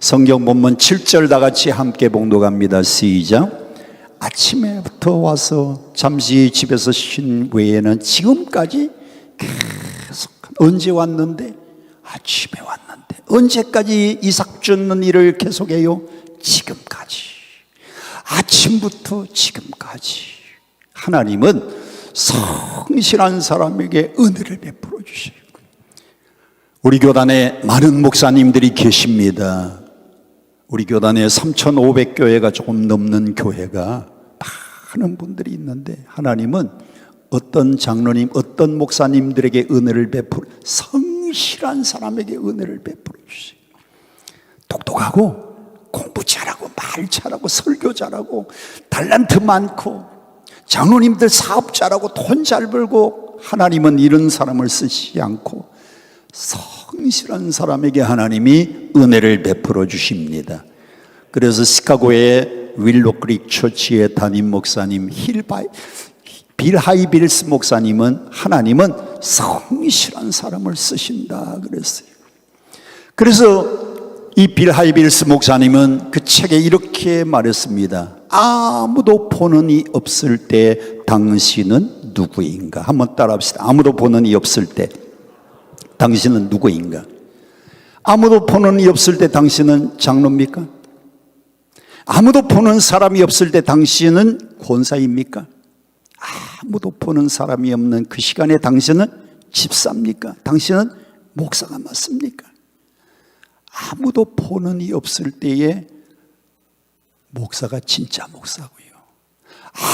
성경 본문 7절 다 같이 함께 봉독합니다. 시작. 아침에부터 와서 잠시 집에서 쉰 외에는 지금까지 계속, 언제 왔는데? 아침에 왔는데. 언제까지 이삭 줍는 일을 계속해요? 지금까지. 아침부터 지금까지. 하나님은 성실한 사람에게 은혜를 베풀어 주셔요. 우리 교단에 많은 목사님들이 계십니다. 우리 교단에 3,500교회가 조금 넘는 교회가 많은 분들이 있는데, 하나님은 어떤 장로님, 어떤 목사님들에게 은혜를 성실한 사람에게 은혜를 베풀어 주세요. 똑똑하고 공부 잘하고 말 잘하고 설교 잘하고 달란트 많고 장로님들 사업 잘하고 돈 잘 벌고, 하나님은 이런 사람을 쓰시지 않고 성실한 사람에게 하나님이 은혜를 베풀어 주십니다. 그래서 시카고의 윌로크릭 처치의 담임 목사님 빌 하이빌스 목사님은 하나님은 성실한 사람을 쓰신다 그랬어요. 그래서 이 빌 하이빌스 목사님은 그 책에 이렇게 말했습니다. 아무도 보는 이 없을 때 당신은 누구인가? 한번 따라합시다. 아무도 보는 이 없을 때 당신은 누구인가? 아무도 보는 이 없을 때 당신은 장로입니까? 아무도 보는 사람이 없을 때 당신은 권사입니까? 아무도 보는 사람이 없는 그 시간에 당신은 집사입니까? 당신은 목사가 맞습니까? 아무도 보는 이 없을 때에 목사가 진짜 목사고요.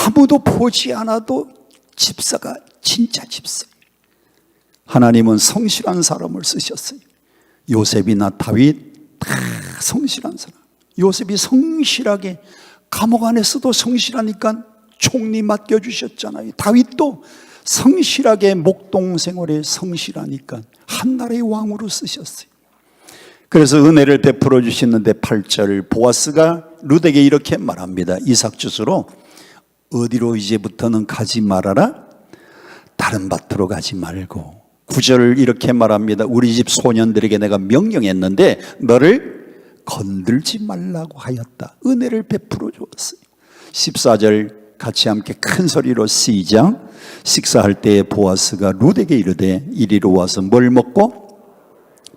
아무도 보지 않아도 집사가 진짜 집사. 하나님은 성실한 사람을 쓰셨어요. 요셉이나 다윗 다 성실한 사람. 요셉이 성실하게 감옥 안에서도 성실하니까 총리 맡겨주셨잖아요. 다윗도 성실하게 목동 생활에 성실하니까 한나라의 왕으로 쓰셨어요. 그래서 은혜를 베풀어 주시는데 8절 보아스가 룻에게 이렇게 말합니다. 이삭 줍으로 어디로 이제부터는 가지 말아라. 다른 밭으로 가지 말고. 9절 이렇게 말합니다. 우리 집 소년들에게 내가 명령했는데 너를 건들지 말라고 하였다. 은혜를 베풀어 주었어요. 14절 같이 함께 큰 소리로 시작. 식사할 때에 보아스가 룻에게 이르되 이리로 와서 뭘 먹고?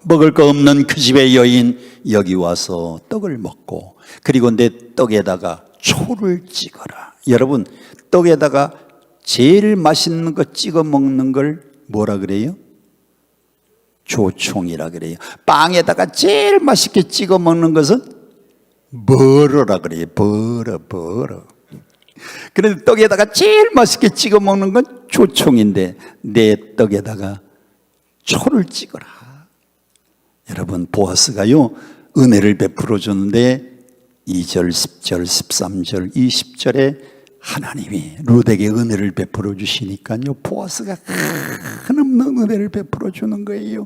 먹을 거 없는 그 집의 여인 여기 와서 떡을 먹고, 그리고 내 떡에다가 초를 찍어라. 여러분 떡에다가 제일 맛있는 거 찍어 먹는 걸 뭐라 그래요? 조총이라 그래요. 빵에다가 제일 맛있게 찍어 먹는 것은 버러라 그래요. 버러. 그런데 떡에다가 제일 맛있게 찍어 먹는 건 조총인데 내 떡에다가 초를 찍어라. 여러분, 보아스가요 은혜를 베풀어 주는데 2절, 10절, 13절, 20절에 하나님이 룻에게 은혜를 베풀어 주시니까요 보아스가 한없는 은혜를 베풀어 주는 거예요.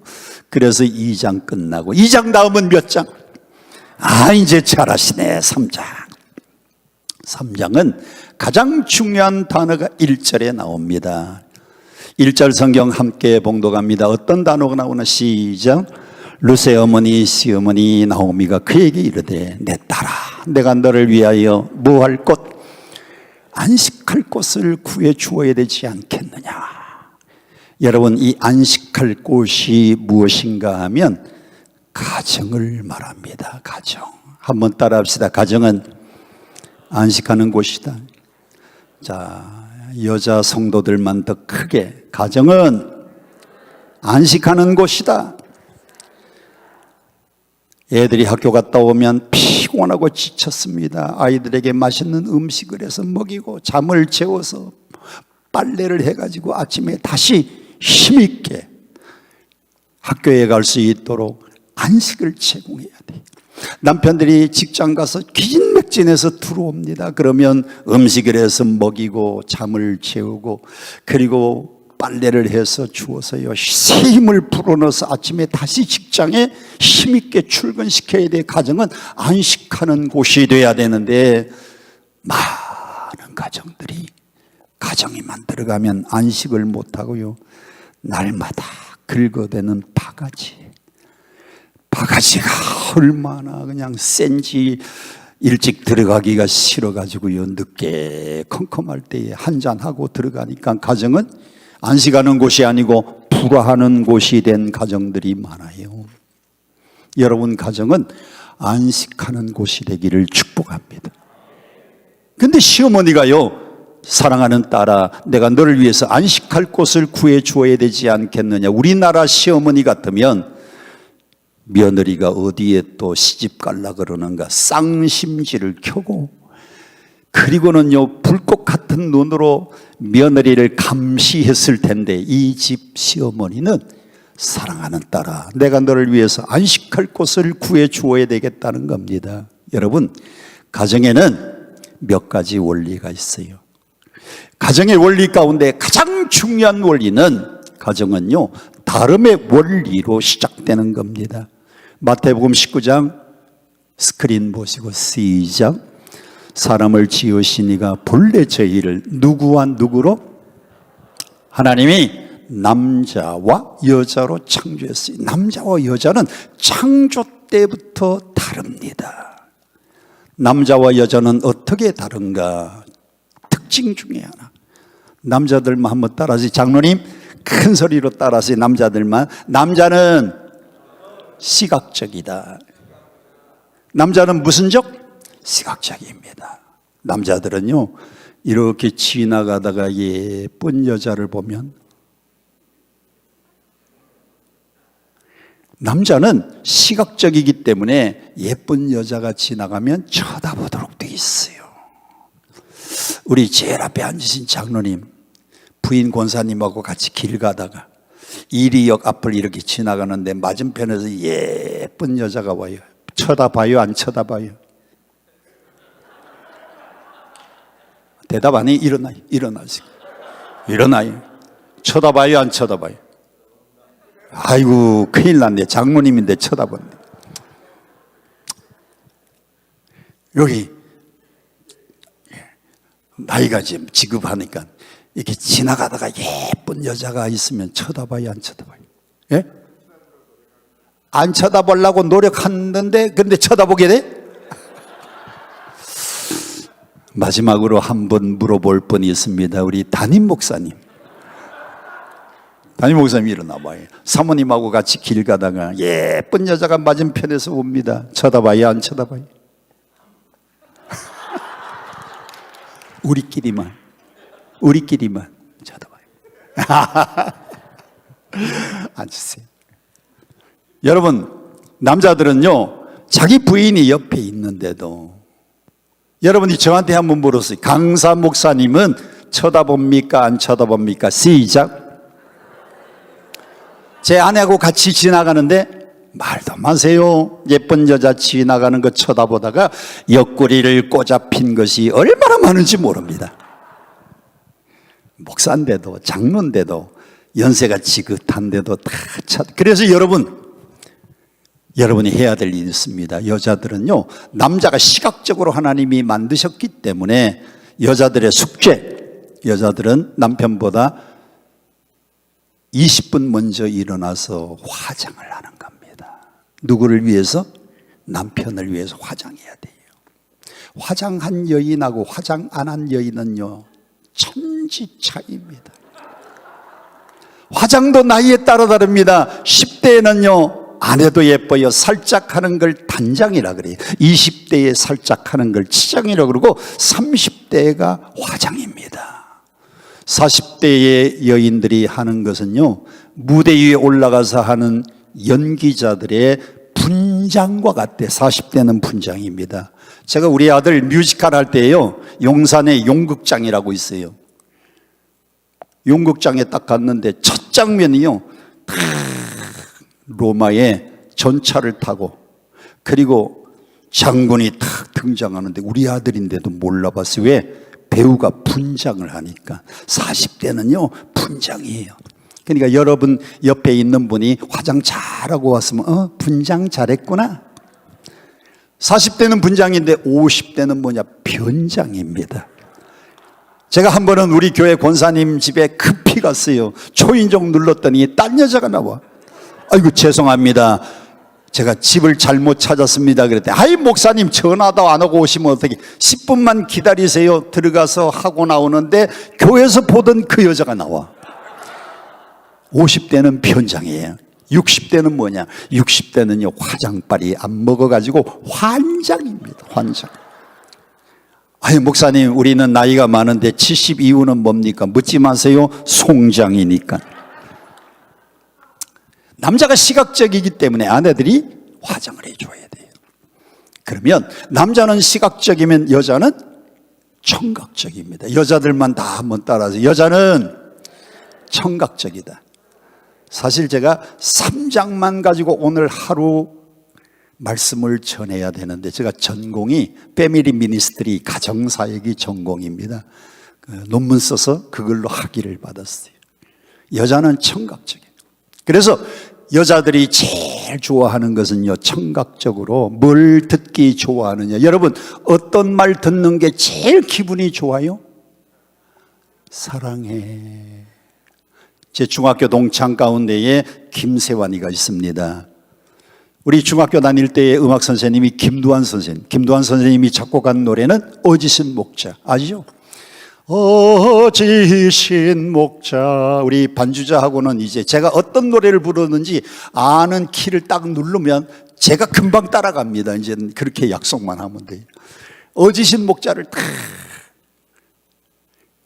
그래서 2장 끝나고 2장 다음은 몇 장? 이제 잘하시네. 3장. 3장은 가장 중요한 단어가 1절에 나옵니다. 1절 성경 함께 봉독합니다. 어떤 단어가 나오나? 시작. 룻의 어머니 시어머니 나오미가 그에게 이르되 내 딸아, 내가 너를 위하여 뭐할 곳? 안식할 곳을 구해 주어야 되지 않겠느냐. 여러분, 이 안식할 곳이 무엇인가 하면 가정을 말합니다. 가정. 한번 따라합시다. 가정은 안식하는 곳이다. 자, 여자 성도들만 더 크게, 가정은 안식하는 곳이다. 애들이 학교 갔다 오면 피곤하고 지쳤습니다. 아이들에게 맛있는 음식을 해서 먹이고 잠을 재워서 빨래를 해가지고 아침에 다시 힘있게 학교에 갈 수 있도록 안식을 제공해야 돼. 남편들이 직장 가서 기진맥진해서 들어옵니다. 그러면 음식을 해서 먹이고 잠을 재우고 그리고 빨래를 해서 주어서요 새 힘을 불어넣어서 아침에 다시 직장에 힘있게 출근시켜야 돼. 가정은 안식하는 곳이 돼야 되는데 많은 가정들이 가정이 만들어가면 안식을 못하고요 날마다 긁어대는 바가지가 얼마나 그냥 센지 일찍 들어가기가 싫어가지고요 늦게 컴컴할 때에 한잔하고 들어가니까 가정은 안식하는 곳이 아니고 불화하는 곳이 된 가정들이 많아요. 여러분 가정은 안식하는 곳이 되기를 축복합니다. 근데 시어머니가요 사랑하는 딸아, 내가 너를 위해서 안식할 곳을 구해 주어야 되지 않겠느냐. 우리나라 시어머니 같으면 며느리가 어디에 또 시집 갈라 그러는가 쌍심지를 켜고 그리고는요 불꽃 같은 눈으로 며느리를 감시했을 텐데 이 집 시어머니는 사랑하는 딸아, 내가 너를 위해서 안식할 곳을 구해 주어야 되겠다는 겁니다. 여러분, 가정에는 몇 가지 원리가 있어요. 가정의 원리 가운데 가장 중요한 원리는 가정은요 다름의 원리로 시작되는 겁니다. 마태복음 19장 스크린 보시고 시작. 사람을 지으시니가 본래 저희를 누구와 누구로? 하나님이 남자와 여자로 창조했어요. 남자와 여자는 창조 때부터 다릅니다. 남자와 여자는 어떻게 다른가? 특징 중에 하나. 남자들만 한번 따라하세요. 장로님 큰 소리로 따라하세요. 남자들만. 남자는 시각적이다. 남자는 무슨 적? 시각적입니다. 남자들은요 이렇게 지나가다가 예쁜 여자를 보면 남자는 시각적이기 때문에 예쁜 여자가 지나가면 쳐다보도록 돼 있어요. 우리 제일 앞에 앉으신 장로님 부인 권사님하고 같이 길 가다가 이리역 앞을 이렇게 지나가는데 맞은편에서 예쁜 여자가 와요. 쳐다봐요 안 쳐다봐요? 대답 안 해? 일어나요. 쳐다봐요 안 쳐다봐요? 아이고 큰일 났네. 장모님인데 쳐다봤네. 여기 나이가 지금 지급하니까 이렇게 지나가다가 예쁜 여자가 있으면 쳐다봐요 안 쳐다봐요? 예? 안 쳐다보려고 노력하는데 그런데 쳐다보게 돼? 마지막으로 한번 물어볼 분이 있습니다. 우리 담임 목사님 일어나봐요. 사모님하고 같이 길 가다가 예쁜 여자가 맞은편에서 옵니다. 쳐다봐요 안 쳐다봐요? 우리끼리만. 우리끼리만 쳐다봐요. 앉으세요. 여러분, 남자들은요, 자기 부인이 옆에 있는데도, 여러분이 저한테 한번 물었어요. 강사 목사님은 쳐다봅니까? 안 쳐다봅니까? 시작. 제 아내하고 같이 지나가는데 말도 마세요. 예쁜 여자 지나가는 거 쳐다보다가 옆구리를 꽂아핀 것이 얼마나 많은지 모릅니다. 목사인데도 장로인데도 연세가 지긋한데도 다 그래서 여러분이 해야 될 일이 있습니다. 여자들은요, 남자가 시각적으로 하나님이 만드셨기 때문에 여자들의 숙제, 여자들은 남편보다 20분 먼저 일어나서 화장을 하는 겁니다. 누구를 위해서? 남편을 위해서 화장해야 돼요. 화장한 여인하고 화장 안 한 여인은요, 천지 차이입니다. 화장도 나이에 따라 다릅니다. 10대에는요 안 해도 예뻐요. 살짝 하는 걸 단장이라 그래요. 20대에 살짝 하는 걸 치장이라 그러고 30대가 화장입니다. 40대의 여인들이 하는 것은요, 무대 위에 올라가서 하는 연기자들의 분장과 같대. 40대는 분장입니다. 제가 우리 아들 뮤지컬 할 때요, 용산에 용극장이라고 있어요. 용극장에 딱 갔는데 첫 장면이요, 로마의 전차를 타고, 그리고 장군이 탁 등장하는데 우리 아들인데도 몰라봤어요. 왜? 배우가 분장을 하니까. 40대는요 분장이에요. 그러니까 여러분 옆에 있는 분이 화장 잘하고 왔으면 분장 잘했구나. 40대는 분장인데 50대는 뭐냐? 변장입니다. 제가 한 번은 우리 교회 권사님 집에 급히 갔어요. 초인종 눌렀더니 딴 여자가 나와. 아이고 죄송합니다, 제가 집을 잘못 찾았습니다 그랬더니, 아이 목사님 전화도 안 하고 오시면 어떻게, 10분만 기다리세요. 들어가서 하고 나오는데 교회에서 보던 그 여자가 나와. 50대는 변장이에요. 60대는 뭐냐? 60대는요 화장빨이 안 먹어가지고 환장입니다. 환장. 아니 목사님, 우리는 나이가 많은데 70 이후는 뭡니까? 묻지 마세요. 송장이니까. 남자가 시각적이기 때문에 아내들이 화장을 해줘야 돼요. 그러면 남자는 시각적이면 여자는 청각적입니다. 여자들만 다 한번 따라서, 여자는 청각적이다. 사실 제가 3장만 가지고 오늘 하루 말씀을 전해야 되는데, 제가 전공이 패밀리 미니스트리, 가정사역이 전공입니다. 논문 써서 그걸로 학위를 받았어요. 여자는 청각적이에요. 그래서 여자들이 제일 좋아하는 것은요, 청각적으로 뭘 듣기 좋아하느냐. 여러분, 어떤 말 듣는 게 제일 기분이 좋아요? 사랑해. 제 중학교 동창 가운데에 김세환이가 있습니다. 우리 중학교 다닐 때의 음악 선생님이 김두한 선생님. 김두한 선생님이 작곡한 노래는 어지신 목자, 아시죠? 어지신 목자. 우리 반주자하고는 이제 제가 어떤 노래를 부르는지 아는 키를 딱 누르면 제가 금방 따라갑니다. 이제 그렇게 약속만 하면 돼요. 어지신 목자를 딱,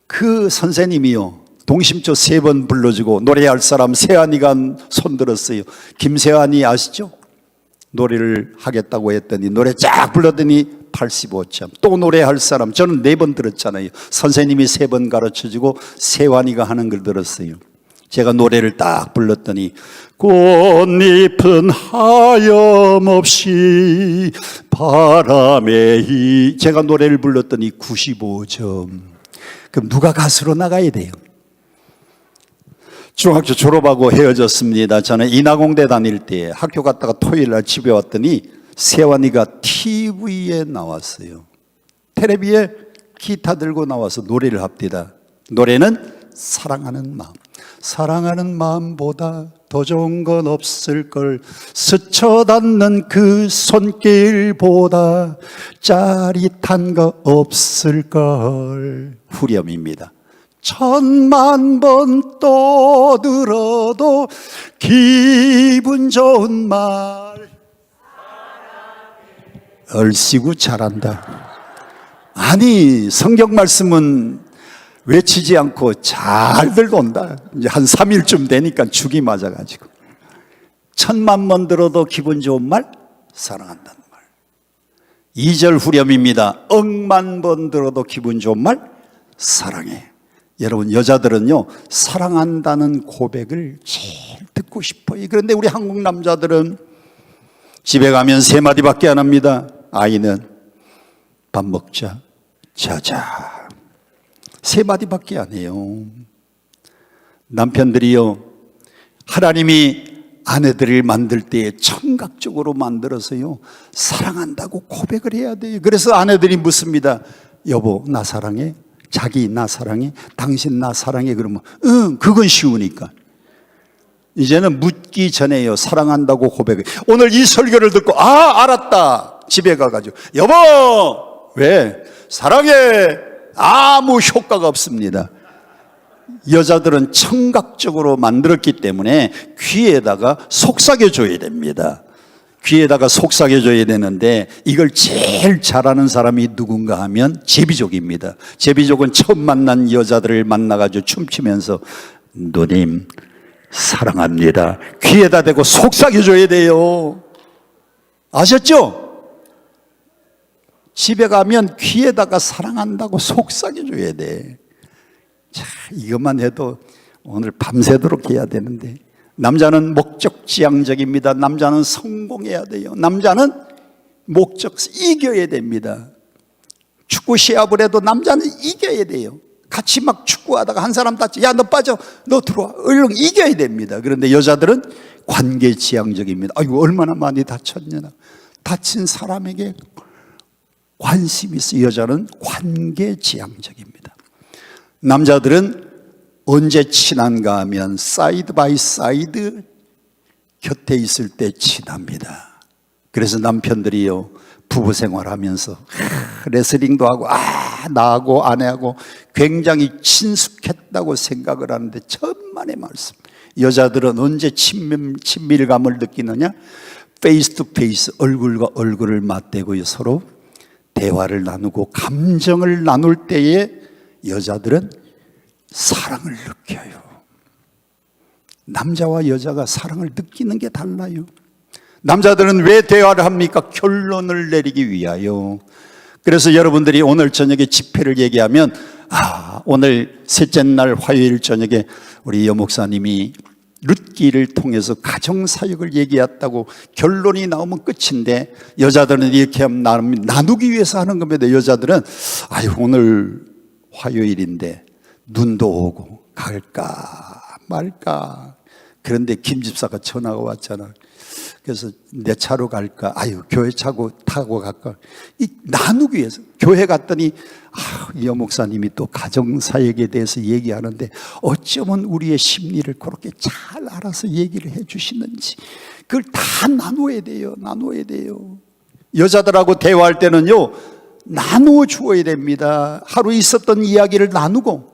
그 선생님이요, 동심조 3번 불러주고 노래할 사람 세환이가 손들었어요. 김세환이 아시죠? 노래를 하겠다고 했더니 노래 쫙 불렀더니 85점. 또 노래할 사람, 저는 4번 들었잖아요. 선생님이 3번 가르쳐주고 세환이가 하는 걸 들었어요. 제가 노래를 딱 불렀더니 꽃잎은 하염없이 바람에 제가 노래를 불렀더니 95점. 그럼 누가 가수로 나가야 돼요? 중학교 졸업하고 헤어졌습니다. 저는 인하공대 다닐 때 학교 갔다가 토요일 날 집에 왔더니 세환이가 TV에 나왔어요. 텔레비에 기타 들고 나와서 노래를 합니다. 노래는 사랑하는 마음. 사랑하는 마음보다 더 좋은 건 없을걸. 스쳐 닿는 그 손길보다 짜릿한 거 없을걸. 후렴입니다. 1000만 번 또 들어도 기분 좋은 말. 얼씨구 잘한다. 아니, 성경 말씀은 외치지 않고 잘들 논다. 이제 한 3일쯤 되니까 죽이 맞아가지고. 1000만 번 들어도 기분 좋은 말, 사랑한다는 말. 2절 후렴입니다. 억만 번 들어도 기분 좋은 말, 사랑해. 여러분, 여자들은요, 사랑한다는 고백을 제일 듣고 싶어요. 그런데 우리 한국 남자들은 집에 가면 3마디밖에 안 합니다. 아이는 밥 먹자, 자자. 3마디밖에 안 해요. 남편들이요, 하나님이 아내들을 만들 때에 청각적으로 만들어서요, 사랑한다고 고백을 해야 돼요. 그래서 아내들이 묻습니다. 여보, 나 사랑해? 자기 나 사랑해? 당신 나 사랑해? 그러면 응, 그건 쉬우니까. 이제는 묻기 전에요, 사랑한다고 고백을. 오늘 이 설교를 듣고 알았다. 집에 가가지고 여보, 왜? 사랑해. 아무 효과가 없습니다. 여자들은 청각적으로 만들었기 때문에 귀에다가 속삭여줘야 됩니다. 귀에다가 속삭여줘야 되는데 이걸 제일 잘하는 사람이 누군가 하면 제비족입니다. 제비족은 처음 만난 여자들을 만나가지고 춤추면서 누님 사랑합니다. 귀에다 대고 속삭여줘야 돼요. 아셨죠? 집에 가면 귀에다가 사랑한다고 속삭여줘야 돼. 자, 이것만 해도 오늘 밤새도록 해야 되는데, 남자는 목적지향적입니다. 남자는 성공해야 돼요. 남자는 목적, 이겨야 됩니다. 축구 시합을 해도 남자는 이겨야 돼요. 같이 막 축구하다가 한 사람 다치, 야, 너 빠져, 너 들어와, 얼른 이겨야 됩니다. 그런데 여자들은 관계지향적입니다. 아이고, 얼마나 많이 다쳤냐. 다친 사람에게 관심이 있어요. 여자는 관계지향적입니다. 남자들은 언제 친한가 하면 사이드 바이 사이드, 곁에 있을 때 친합니다. 그래서 남편들이요, 부부 생활하면서 레슬링도 하고 나하고 아내하고 굉장히 친숙했다고 생각을 하는데 천만의 말씀. 여자들은 언제 친밀감을 느끼느냐? 페이스 투 페이스, 얼굴과 얼굴을 맞대고 서로 대화를 나누고 감정을 나눌 때에 여자들은 사랑을 느껴요. 남자와 여자가 사랑을 느끼는 게 달라요. 남자들은 왜 대화를 합니까? 결론을 내리기 위하여. 그래서 여러분들이 오늘 저녁에 집회를 얘기하면 오늘 셋째 날 화요일 저녁에 우리 여 목사님이 룻기를 통해서 가정사역을 얘기했다고 결론이 나오면 끝인데, 여자들은 이렇게 하면 나누기 위해서 하는 겁니다. 여자들은 오늘 화요일인데 눈도 오고 갈까 말까. 그런데 김 집사가 전화가 왔잖아. 그래서 내 차로 갈까? 교회 차고 타고 갈까? 이 나누기 위해서. 교회 갔더니 여 목사님이 또 가정사역에 대해서 얘기하는데 어쩌면 우리의 심리를 그렇게 잘 알아서 얘기를 해 주시는지, 그걸 다 나눠야 돼요. 나눠야 돼요. 여자들하고 대화할 때는요, 나누어 주어야 됩니다. 하루 있었던 이야기를 나누고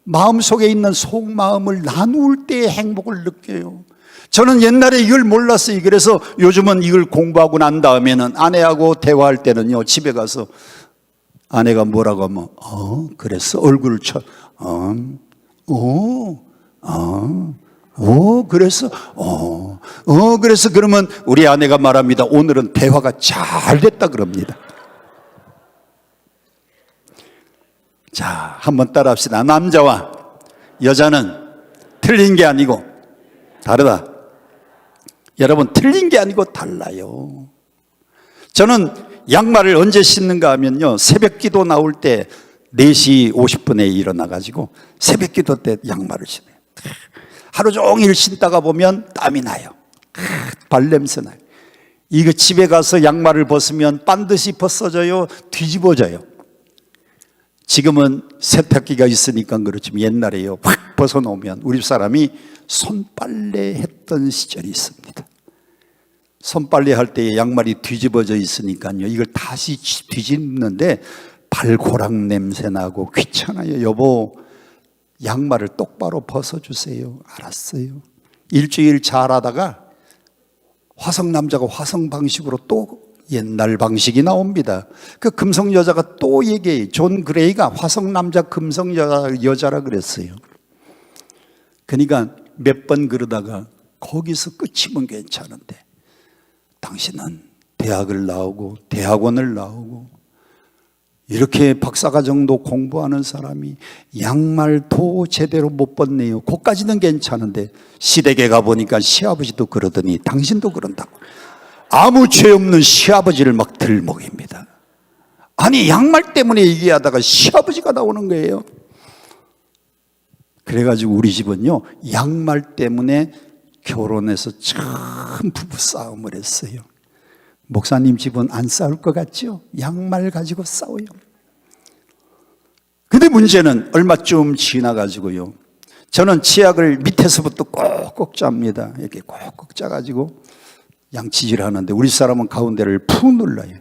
마음속에 있는 속마음을 나눌 때의 행복을 느껴요. 저는 옛날에 이걸 몰랐어요. 그래서 요즘은 이걸 공부하고 난 다음에는 아내하고 대화할 때는요, 집에 가서 아내가 뭐라고 하면 그랬어? 얼굴을 쳐. 그랬어? 그래서 그러면 우리 아내가 말합니다. 오늘은 대화가 잘 됐다 그럽니다. 자, 한번 따라 합시다. 남자와 여자는 틀린 게 아니고 다르다. 여러분, 틀린 게 아니고 달라요. 저는 양말을 언제 신는가 하면요, 새벽 기도 나올 때 4시 50분에 일어나가지고 새벽 기도 때 양말을 신어요. 하루 종일 신다가 보면 땀이 나요. 발냄새 나요. 이거 집에 가서 양말을 벗으면 반드시 벗어져요, 뒤집어져요. 지금은 세탁기가 있으니까 그렇지만 옛날에요, 확 벗어놓으면 우리 사람이 손빨래 했던 시절이 있습니다. 손빨래 할 때 양말이 뒤집어져 있으니까요, 이걸 다시 뒤집는데 발고락 냄새 나고 귀찮아요. 여보, 양말을 똑바로 벗어주세요. 알았어요. 일주일 잘하다가 화성 남자가 화성 방식으로 또 옛날 방식이 나옵니다. 그 금성 여자가 또 얘기해요. 존 그레이가 화성 남자 금성 여자라 그랬어요. 그러니까 몇 번 그러다가 거기서 끝이면 괜찮은데 당신은 대학을 나오고 대학원을 나오고 이렇게 박사과정도 공부하는 사람이 양말도 제대로 못 벗네요. 그까지는 괜찮은데 시댁에 가보니까 시아버지도 그러더니 당신도 그런다고. 아무 죄 없는 시아버지를 막 들먹입니다. 아니 양말 때문에 얘기하다가 시아버지가 나오는 거예요. 그래가지고 우리 집은요 양말 때문에 결혼해서 참 부부싸움을 했어요. 목사님 집은 안 싸울 것 같죠? 양말 가지고 싸워요. 근데 문제는 얼마쯤 지나가지고요 저는 치약을 밑에서부터 꼭꼭 짭니다. 이렇게 꼭꼭 짜가지고 양치질 하는데 우리 사람은 가운데를 푹 눌러요.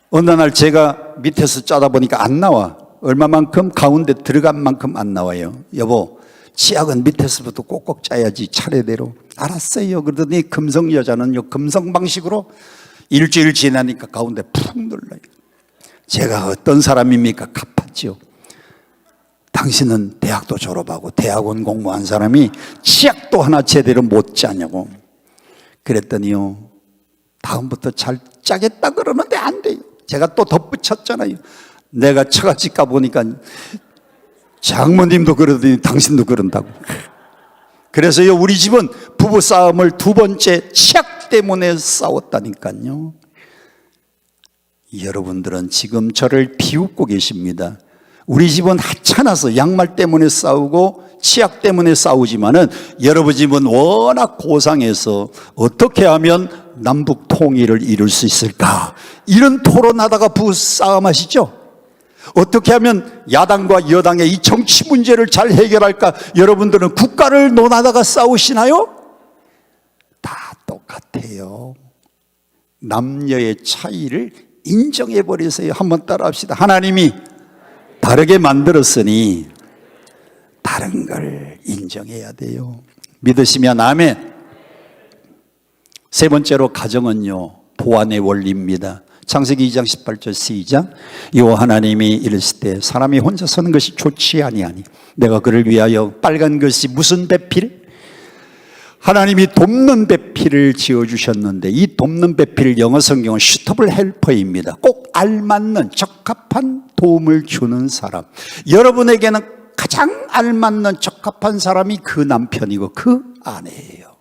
어느 날 제가 밑에서 짜다 보니까 안 나와. 얼마만큼? 가운데 들어간 만큼 안 나와요. 여보, 치약은 밑에서부터 꼭꼭 짜야지 차례대로. 알았어요. 그러더니 금성 여자는요 금성 방식으로 일주일 지나니까 가운데 푹 눌러요. 제가 어떤 사람입니까? 갚았죠. 당신은 대학도 졸업하고 대학원 공부한 사람이 치약도 하나 제대로 못 짜냐고. 그랬더니요 다음부터 잘 짜겠다 그러는데 안 돼요. 제가 또 덧붙였잖아요. 내가 처갓집 가보니까 장모님도 그러더니 당신도 그런다고. 그래서요 우리 집은 부부싸움을 두 번째 치약 때문에 싸웠다니까요. 여러분들은 지금 저를 비웃고 계십니다. 우리 집은 하찮아서 양말 때문에 싸우고 치약 때문에 싸우지만은 여러분 집은 워낙 고상해서 어떻게 하면 남북 통일을 이룰 수 있을까 이런 토론하다가 부부싸움 하시죠. 어떻게 하면 야당과 여당의 이 정치 문제를 잘 해결할까 여러분들은 국가를 논하다가 싸우시나요? 다 똑같아요. 남녀의 차이를 인정해 버리세요. 한번 따라 합시다. 하나님이 다르게 만들었으니 다른 걸 인정해야 돼요. 믿으시면 아멘. 세 번째로 가정은요 보완의 원리입니다. 창세기 2장 18절 시작. 여호와 하나님이 이르시되 사람이 혼자 서는 것이 좋지 아니하니 내가 그를 위하여 빨간 것이 무슨 배필? 하나님이 돕는 배필을 지어주셨는데 이 돕는 배필 영어 성경은 suitable helper입니다. 꼭 알맞는 적합한 도움을 주는 사람. 여러분에게는 가장 알맞는 적합한 사람이 그 남편이고 그 아내예요.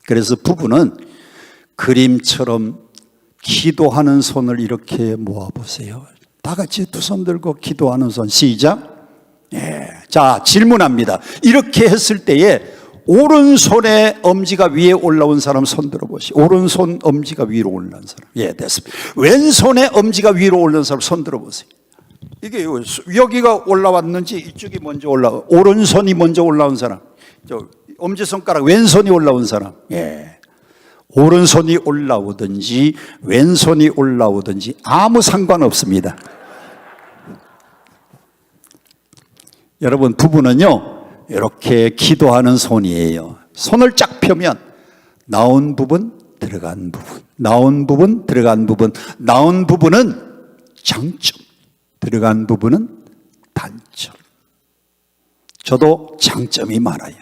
그래서 부부는 그림처럼 기도하는 손을 이렇게 모아보세요. 다 같이 두 손 들고 기도하는 손 시작. 예. 자 질문합니다. 이렇게 했을 때에 오른손에 엄지가 위에 올라온 사람 손 들어보시오. 오른손 엄지가 위로 올라온 사람. 예, 됐습니다. 왼손에 엄지가 위로 올라온 사람 손 들어보세요. 이게 여기가 올라왔는지 이쪽이 먼저 오른손이 먼저 올라온 사람. 엄지손가락 왼손이 올라온 사람. 예. 오른손이 올라오든지 왼손이 올라오든지 아무 상관없습니다. 여러분 부부는요 이렇게 기도하는 손이에요. 손을 쫙 펴면 나온 부분 들어간 부분, 나온 부분 들어간 부분, 나온 부분은 장점, 들어간 부분은 단점. 저도 장점이 많아요.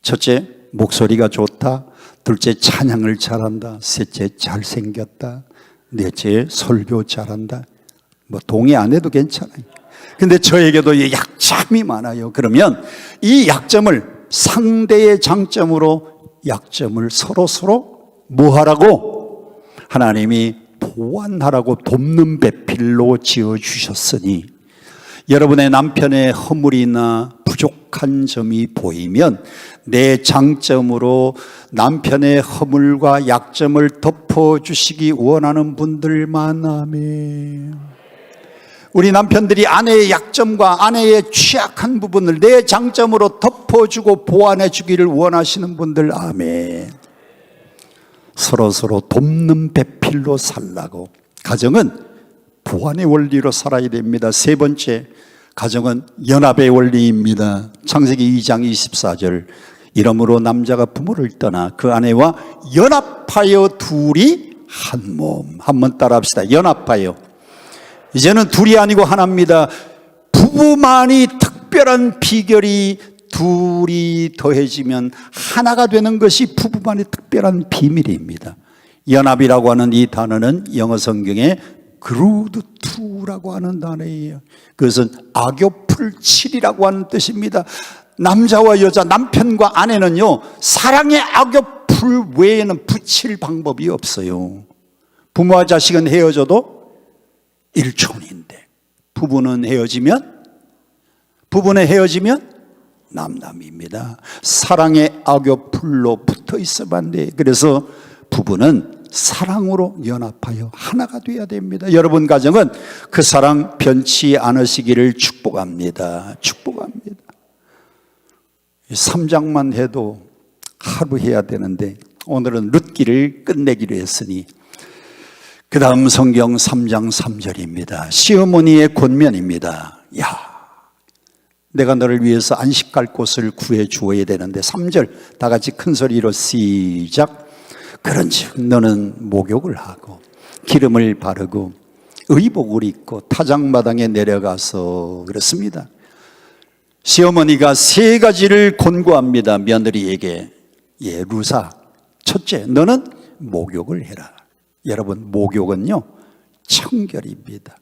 첫째, 목소리가 좋다. 둘째, 찬양을 잘한다. 셋째, 잘생겼다. 넷째, 설교 잘한다. 뭐 동의 안 해도 괜찮아요. 근데 저에게도 약점이 많아요. 그러면 이 약점을 상대의 장점으로 약점을 서로 뭐 하라고? 하나님이 보완하라고 돕는 배필로 지어주셨으니 여러분의 남편의 허물이나 부족한 점이 보이면 내 장점으로 남편의 허물과 약점을 덮어주시기 원하는 분들만 아멘. 우리 남편들이 아내의 약점과 아내의 취약한 부분을 내 장점으로 덮어주고 보완해 주기를 원하시는 분들 아멘. 서로 돕는 배필로 살라고. 가정은 보완의 원리로 살아야 됩니다. 세 번째, 가정은 연합의 원리입니다. 창세기 2장 24절. 이러므로 남자가 부모를 떠나 그 아내와 연합하여 둘이 한 몸. 한번 따라합시다. 연합하여. 이제는 둘이 아니고 하나입니다. 부부만이 특별한 비결이 둘이 더해지면 하나가 되는 것이 부부만의 특별한 비밀입니다. 연합이라고 하는 이 단어는 영어 성경에 glued to라고 하는 단어예요. 그것은 악교풀칠이라고 하는 뜻입니다. 남자와 여자, 남편과 아내는요, 사랑의 악교풀 외에는 붙일 방법이 없어요. 부모와 자식은 헤어져도 일촌인데 부부는 헤어지면 남남입니다. 사랑의 악교풀로 붙어 있어만 돼. 그래서 부부는 사랑으로 연합하여 하나가 되어야 됩니다. 여러분 가정은 그 사랑 변치 않으시기를 축복합니다. 축복합니다. 3장만 해도 하루 해야 되는데 오늘은 룻기를 끝내기로 했으니 그 다음 성경 3장 3절입니다. 시어머니의 권면입니다. 야, 내가 너를 위해서 안식할 곳을 구해 주어야 되는데 3절 다 같이 큰 소리로 시작. 그런즉 너는 목욕을 하고 기름을 바르고 의복을 입고 타작마당에 내려가서 그렇습니다. 시어머니가 세 가지를 권고합니다. 며느리에게. 루사, 첫째, 너는 목욕을 해라. 여러분, 목욕은요 청결입니다.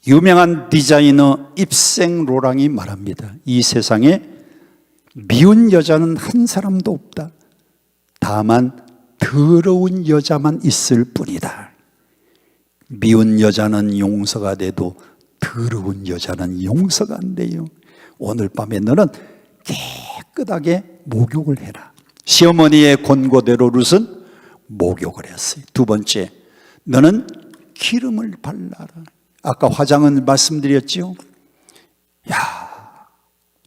유명한 디자이너 입생 로랑이 말합니다. 이 세상에 미운 여자는 한 사람도 없다. 다만 더러운 여자만 있을 뿐이다. 미운 여자는 용서가 돼도 더러운 여자는 용서가 안 돼요. 오늘 밤에 너는 깨끗하게 목욕을 해라. 시어머니의 권고대로 룻은 목욕을 했어요. 두 번째, 너는 기름을 발라라. 아까 화장은 말씀드렸죠.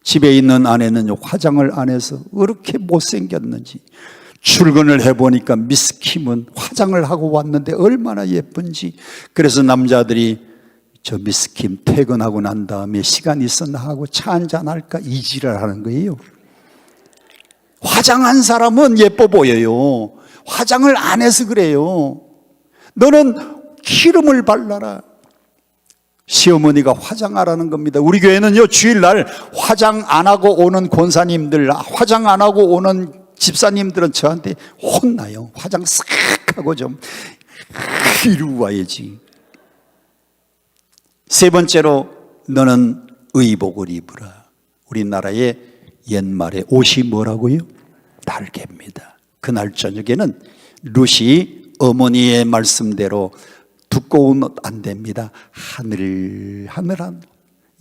집에 있는 아내는 화장을 안 해서 그렇게 못생겼는지, 출근을 해보니까 미스 킴은 화장을 하고 왔는데 얼마나 예쁜지. 그래서 남자들이 저 미스 킴 퇴근하고 난 다음에 시간 있었나 하고 차 한잔 할까 이지랄 하는 거예요. 화장한 사람은 예뻐 보여요. 화장을 안 해서 그래요. 너는 기름을 발라라. 시어머니가 화장하라는 겁니다. 우리 교회는요, 주일날 화장 안 하고 오는 권사님들, 화장 안 하고 오는 집사님들은 저한테 혼나요. 화장 싹 하고 좀 이러고 와야지. 세 번째로 너는 의복을 입으라. 우리나라의 옛말에 옷이 뭐라고요? 날개입니다. 그날 저녁에는 룻이 어머니의 말씀대로 두꺼운 옷 안 됩니다. 하늘하늘한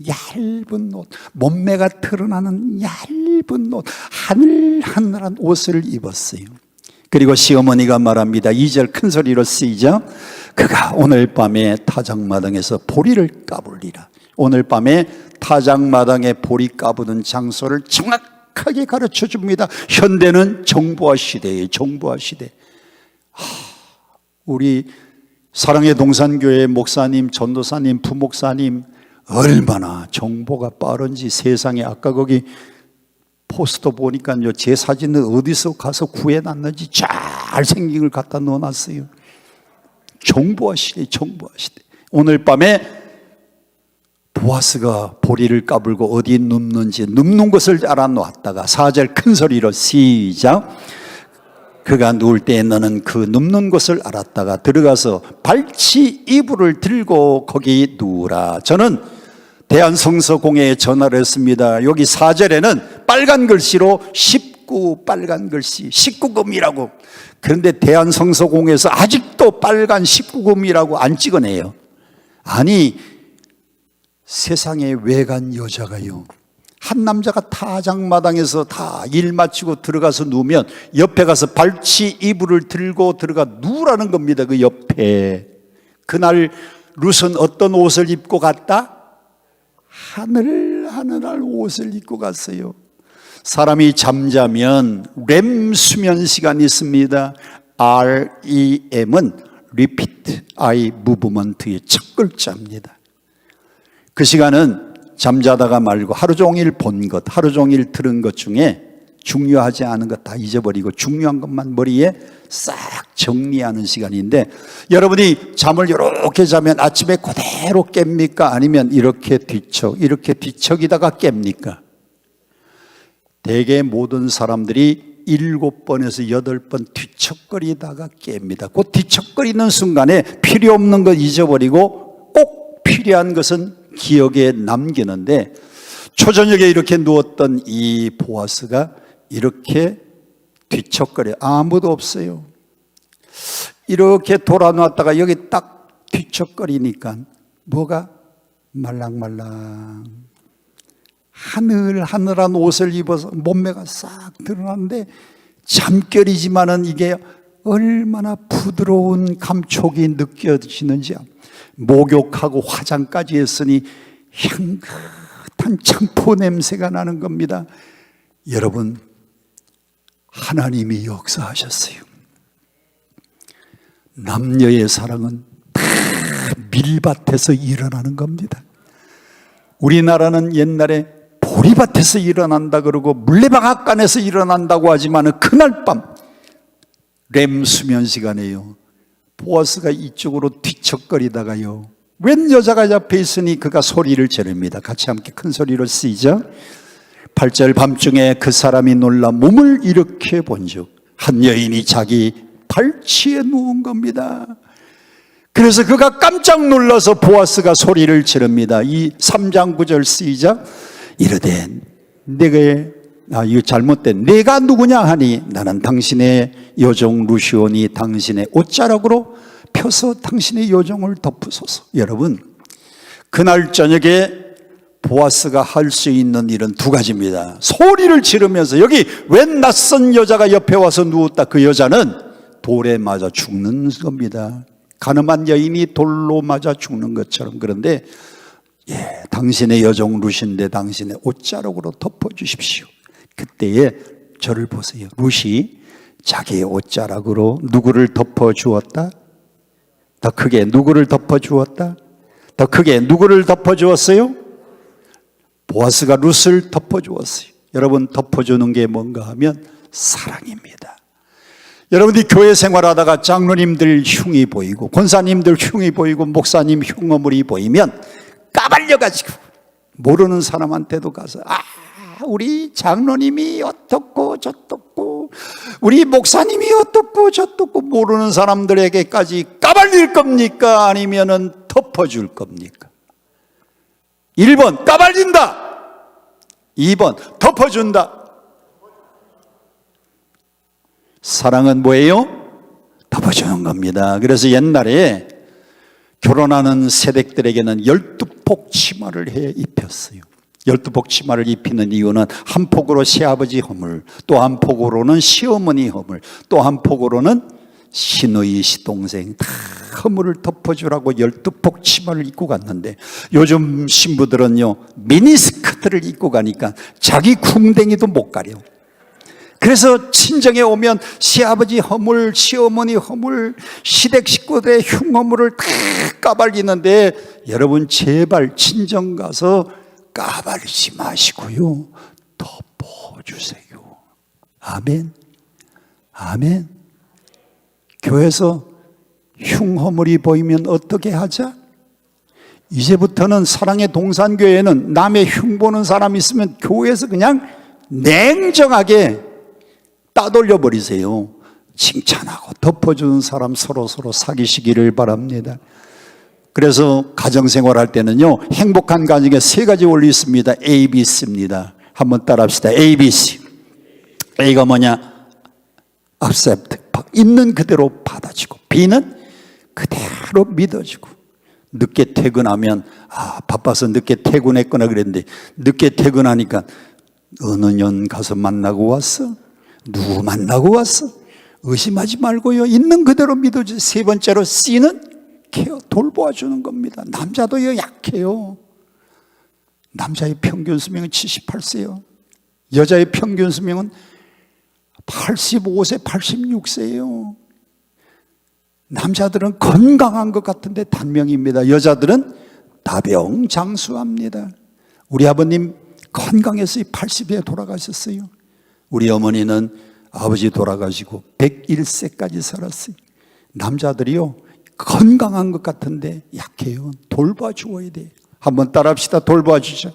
얇은 옷, 몸매가 드러나는 얇은 옷, 하늘하늘한 옷을 입었어요. 그리고 시어머니가 말합니다. 2절 큰 소리로 시작. 그가 오늘 밤에 타작마당에서 보리를 까불리라. 오늘 밤에 타작마당에 보리 까부는 장소를 정확하게 가르쳐 줍니다. 현대는 정보화 시대예요. 정보화 시대. 우리 사랑의 동산교회 목사님, 전도사님, 부목사님 얼마나 정보가 빠른지 세상에. 아까 거기 포스터 보니까요, 제 사진은 어디서 가서 구해놨는지 잘생긴 걸 갖다 넣어놨어요. 정보화 시대, 정보화 시대. 오늘 밤에 보아스가 보리를 까불고 어디 눕는지 눕는 것을 알아놓았다가 4절 큰 소리로 시작. 그가 누울 때에 너는 그 눕는 곳을 알았다가 들어가서 발치 이불을 들고 거기 누우라. 저는 대한성서공회에 전화를 했습니다. 여기 4절에는 빨간 글씨로 19 빨간 글씨 19금이라고. 그런데 대한성서공회에서 아직도 빨간 19금이라고 안 찍어내요. 아니, 세상에 외간 여자가요, 한 남자가 타작마당에서 다 일 마치고 들어가서 누우면 옆에 가서 발치 이불을 들고 들어가 누우라는 겁니다. 그 옆에. 그날 룻은 어떤 옷을 입고 갔다? 하늘하늘한 옷을 입고 갔어요. 사람이 잠자면 렘 수면 시간이 있습니다. REM은 Repeat Eye Movement의 첫 글자입니다. 그 시간은 잠자다가 말고 하루 종일 본 것, 하루 종일 들은 것 중에 중요하지 않은 것 다 잊어버리고 중요한 것만 머리에 싹 정리하는 시간인데, 여러분이 잠을 이렇게 자면 아침에 그대로 깹니까? 아니면 이렇게 뒤척이다가 깹니까? 대개 모든 사람들이 7번에서 8번 뒤척거리다가 깹니다. 그 뒤척거리는 순간에 필요 없는 것 잊어버리고 꼭 필요한 것은 기억에 남기는데, 초저녁에 이렇게 누웠던 이 보아스가 이렇게 뒤척거려. 아무도 없어요. 이렇게 돌아놨다가 여기 딱 뒤척거리니까 뭐가 말랑말랑 하늘하늘한 옷을 입어서 몸매가 싹 드러나는데, 잠결이지만은 이게 얼마나 부드러운 감촉이 느껴지는지, 목욕하고 화장까지 했으니 향긋한 창포 냄새가 나는 겁니다. 여러분, 하나님이 역사하셨어요. 남녀의 사랑은 다 밀밭에서 일어나는 겁니다. 우리나라는 옛날에 보리밭에서 일어난다 그러고 물레방앗간에서 일어난다고 하지만 그날 밤 렘 수면 시간에요, 보아스가 이쪽으로 뒤척거리다가요, 웬 여자가 옆에 있으니 그가 소리를 지릅니다. 같이 함께 큰 소리로 시작. 8절 밤중에 그 사람이 놀라 몸을 일으켜 본즉 한 여인이 자기 발치에 누운 겁니다. 그래서 그가 깜짝 놀라서 보아스가 소리를 지릅니다. 이 3장 9절 시작. 이르되 이거 잘못된, 내가 누구냐 하니 나는 당신의 여종 루시온이 당신의 옷자락으로 펴서 당신의 여종을 덮으소서. 여러분, 그날 저녁에 보아스가 할 수 있는 일은 두 가지입니다. 소리를 지르면서, 여기 웬 낯선 여자가 옆에 와서 누웠다, 그 여자는 돌에 맞아 죽는 겁니다. 가늠한 여인이 돌로 맞아 죽는 것처럼. 그런데 당신의 여종 루시인데 당신의 옷자락으로 덮어주십시오. 그때에 저를 보세요. 루시 자기의 옷자락으로 누구를 덮어주었다? 더 크게 누구를 덮어주었다? 더 크게 누구를 덮어주었어요? 보아스가 룻을 덮어주었어요. 여러분, 덮어주는 게 뭔가 하면 사랑입니다. 여러분들이 교회 생활하다가 장로님들 흉이 보이고 권사님들 흉이 보이고 목사님 흉어물이 보이면 까발려가지고 모르는 사람한테도 가서 우리 장로님이 어떻고 저떻고 우리 목사님이 어떻고 저떻고 모르는 사람들에게까지 까발릴 겁니까? 아니면은 덮어줄 겁니까? 1번 까발린다, 2번 덮어준다. 사랑은 뭐예요? 덮어주는 겁니다. 그래서 옛날에 결혼하는 세댁들에게는 12폭 치마를 해 입혔어요. 12폭 치마를 입히는 이유는 한 폭으로 시아버지 허물, 또 한 폭으로는 시어머니 허물, 또 한 폭으로는 시누이 시동생 다 허물을 덮어주라고 12폭 치마를 입고 갔는데, 요즘 신부들은요 미니스커트를 입고 가니까 자기 궁뎅이도 못 가려. 그래서 친정에 오면 시아버지 허물, 시어머니 허물, 시댁 식구들의 흉허물을 다 까발리는데, 여러분 제발 친정 가서 까발리지 마시고요, 덮어주세요. 아멘, 아멘. 교회에서 흉허물이 보이면 어떻게 하자? 이제부터는 사랑의 동산교회는 남의 흉 보는 사람 있으면 교회에서 그냥 냉정하게 따돌려 버리세요. 칭찬하고 덮어주는 사람 서로 사귀시기를 바랍니다. 그래서 가정생활 할 때는요, 행복한 가정에 3가지 원리 있습니다. ABC입니다. 한번 따라합시다. ABC. A가 뭐냐? accept, 있는 그대로 받아주고, B는 그대로 믿어주고. 늦게 퇴근하면 바빠서 늦게 퇴근했구나 그랬는데, 늦게 퇴근하니까 어느 년 가서 만나고 왔어? 누구 만나고 왔어? 의심하지 말고요, 있는 그대로 믿어주세요. 3번째로 C는 케어, 돌보아주는 겁니다. 남자도요 약해요. 남자의 평균 수명은 78세요 여자의 평균 수명은 85세, 86세예요 남자들은 건강한 것 같은데 단명입니다. 여자들은 다병장수합니다. 우리 아버님 건강해서 80에 돌아가셨어요. 우리 어머니는 아버지 돌아가시고 101세까지 살았어요. 남자들이요, 건강한 것 같은데 약해요. 돌봐주어야 돼. 한번 따라합시다. 돌봐주죠.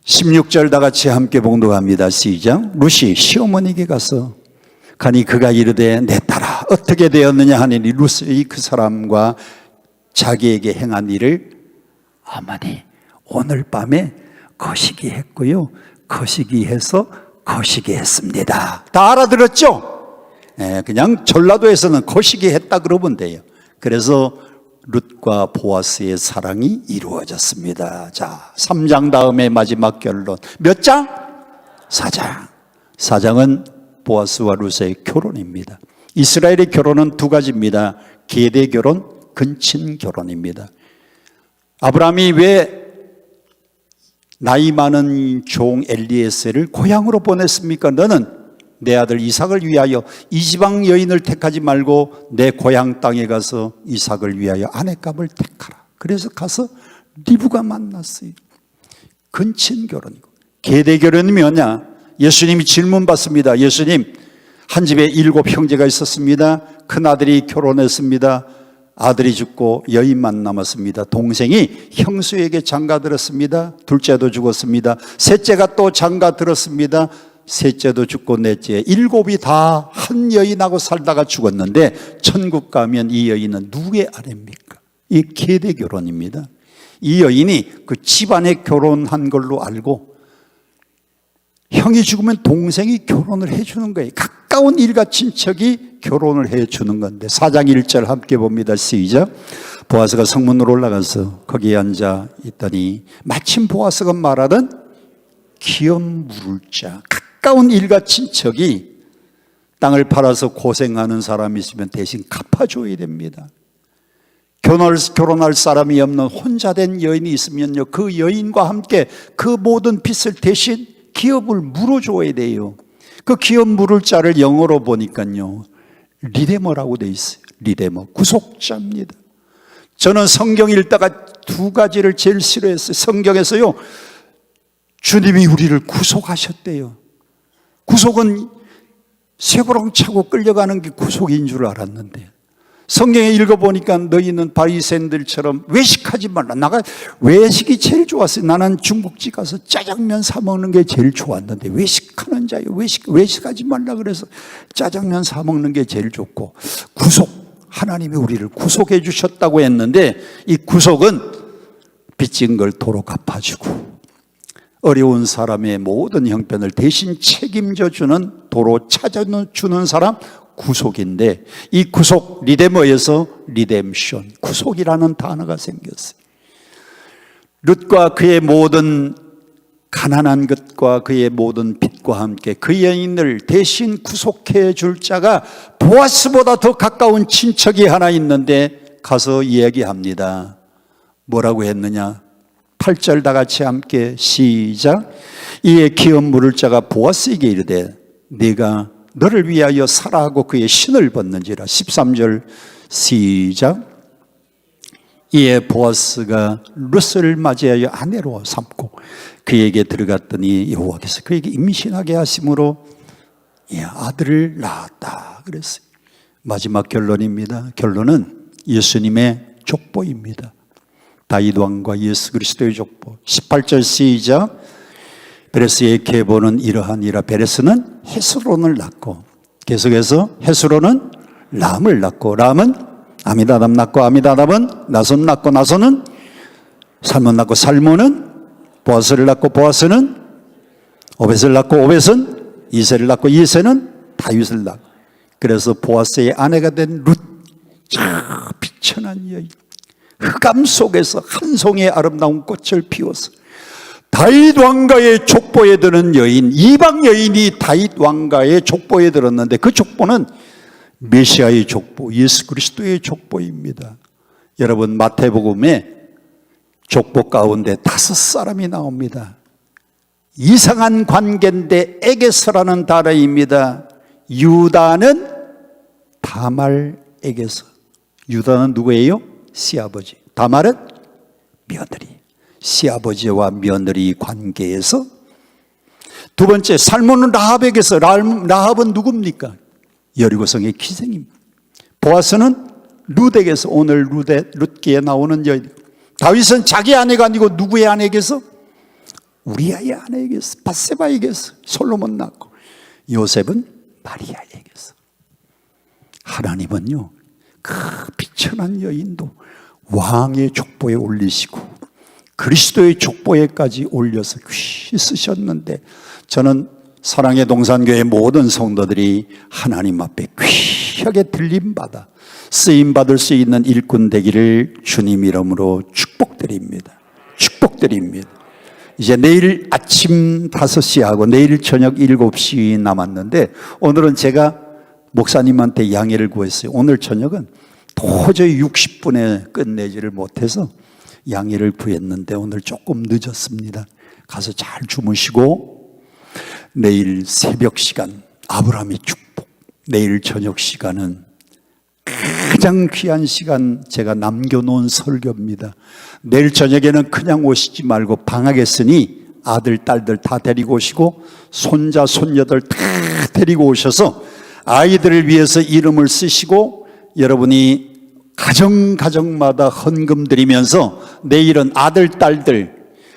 16절 다 같이 함께 봉독합니다. 시작. 룻이 시어머니에게 가서 가니 그가 이르되 내 딸아 어떻게 되었느냐 하니 룻이 그 사람과 자기에게 행한 일을 어머니 오늘 밤에 거시기 했고요, 거시기 해서 거시기 했습니다. 다 알아들었죠? 그냥 전라도에서는 거시기 했다 그러면 돼요. 그래서 룻과 보아스의 사랑이 이루어졌습니다. 자, 3장 다음에 마지막 결론. 몇 장? 4장. 4장은 보아스와 룻의 결혼입니다. 이스라엘의 결혼은 두 가지입니다. 계대 결혼, 근친 결혼입니다. 아브라함이 왜 나이 많은 종 엘리에셀을 고향으로 보냈습니까? 너는 내 아들 이삭을 위하여 이지방 여인을 택하지 말고 내 고향 땅에 가서 이삭을 위하여 아내값을 택하라. 그래서 가서 리브가 만났어요. 근친 결혼이고. 계대 결혼이 뭐냐? 예수님이 질문 받습니다. 예수님, 한 집에 7 형제가 있었습니다. 큰 아들이 결혼했습니다. 아들이 죽고 여인만 남았습니다. 동생이 형수에게 장가들었습니다. 둘째도 죽었습니다. 셋째가 또 장가들었습니다. 셋째도 죽고 넷째, 7이 다 한 여인하고 살다가 죽었는데 천국 가면 이 여인은 누구의 아내입니까? 이 계대 결혼입니다. 이 여인이 그 집안에 결혼한 걸로 알고 형이 죽으면 동생이 결혼을 해주는 거예요. 가까운 일가 친척이 결혼을 해주는 건데 4장 1절 함께 봅니다. 시작. 보아스가 성문으로 올라가서 거기에 앉아 있더니 마침 보아스가 말하던 기업 물을 자, 가까운 일가 친척이 땅을 팔아서 고생하는 사람이 있으면 대신 갚아줘야 됩니다. 결혼할 사람이 없는 혼자 된 여인이 있으면요, 그 여인과 함께 그 모든 빚을 대신 기업을 물어줘야 돼요. 그 기업 물을 자를 영어로 보니까요, 리데머라고 돼 있어요. 리데머, 구속자입니다. 저는 성경 읽다가 두 가지를 제일 싫어했어요. 성경에서요, 주님이 우리를 구속하셨대요. 구속은 쇠고랑 차고 끌려가는 게 구속인 줄 알았는데 성경에 읽어보니까 너희는 바리새인들처럼 외식하지 말라. 나가 외식이 제일 좋았어요. 나는 중국집 가서 짜장면 사 먹는 게 제일 좋았는데 외식하는 자요, 외식하지 말라 그래서 짜장면 사 먹는 게 제일 좋고, 구속, 하나님이 우리를 구속해 주셨다고 했는데 이 구속은 빚진 걸 도로 갚아주고 어려운 사람의 모든 형편을 대신 책임져 주는, 도로 찾아주는 사람, 구속인데 이 구속, 리데머에서 리뎀션, 구속이라는 단어가 생겼어요. 룻과 그의 모든 가난한 것과 그의 모든 빚과 함께 그 여인을 대신 구속해 줄 자가 보아스보다 더 가까운 친척이 하나 있는데 가서 이야기합니다. 뭐라고 했느냐? 8절 다 같이 함께 시작. 이에 기업 물을 자가 보아스에게 이르되 네가 너를 위하여 사라하고 그의 신을 벗는지라. 13절 시작. 이에 보아스가 룻을 맞이하여 아내로 삼고 그에게 들어갔더니 여호와께서 그에게 임신하게 하심으로 아들을 낳았다 그랬어요. 마지막 결론입니다. 결론은 예수님의 족보입니다. 다윗 왕과 예수 그리스도의 족보. 18절 시작. 베레스의 계보는 이러하니라. 베레스는 헤스론을 낳고, 계속해서 헤스론은 람을 낳고, 람은 아미다답 낳고, 아미다답은 나손 낳고, 나손은 살몬 낳고, 살몬은 보아스를 낳고, 보아스는 오벳을 낳고, 오벳은 이새를 낳고, 이새는 다윗을 낳고. 그래서 보아스의 아내가 된 룻, 참 비천한 여인, 흑암 속에서 한 송이의 아름다운 꽃을 피워서 다윗 왕가의 족보에 드는 여인, 이방 여인이 다윗 왕가의 족보에 들었는데 그 족보는 메시아의 족보, 예수 그리스도의 족보입니다. 여러분, 마태복음에 족보 가운데 5사람이 나옵니다. 이상한 관계인데 에게서라는 단어입니다. 유다는 다말에게서. 유다는 누구예요? 시아버지. 다말은 며느리. 시아버지와 며느리 관계에서 두 번째, 살몬은 라합에게서. 라합은 누굽니까? 여리고성의 기생입니다. 보아스는 룻에게서. 오늘 룻기에 나오는 여인. 다윗은 자기 아내가 아니고 누구의 아내에게서? 우리아의 아내에게서, 밧세바에게서 솔로몬 낳고, 요셉은 마리아에게서. 하나님은요, 그 비천한 여인도 왕의 족보에 올리시고 그리스도의 족보에까지 올려서 귀히 쓰셨는데, 저는 사랑의 동산교회 모든 성도들이 하나님 앞에 귀하게 들림받아 쓰임받을 수 있는 일꾼 되기를 주님 이름으로 축복드립니다. 축복드립니다. 이제 내일 아침 5시하고 내일 저녁 7시 남았는데, 오늘은 제가 목사님한테 양해를 구했어요. 오늘 저녁은 도저히 60분에 끝내지를 못해서 양해를 구했는데 오늘 조금 늦었습니다. 가서 잘 주무시고 내일 새벽 시간 아브라함의 축복, 내일 저녁 시간은 가장 귀한 시간 제가 남겨놓은 설교입니다. 내일 저녁에는 그냥 오시지 말고 방학했으니 아들, 딸들 다 데리고 오시고 손자, 손녀들 다 데리고 오셔서 아이들을 위해서 이름을 쓰시고 여러분이 가정마다 헌금 드리면서 내일은 아들, 딸들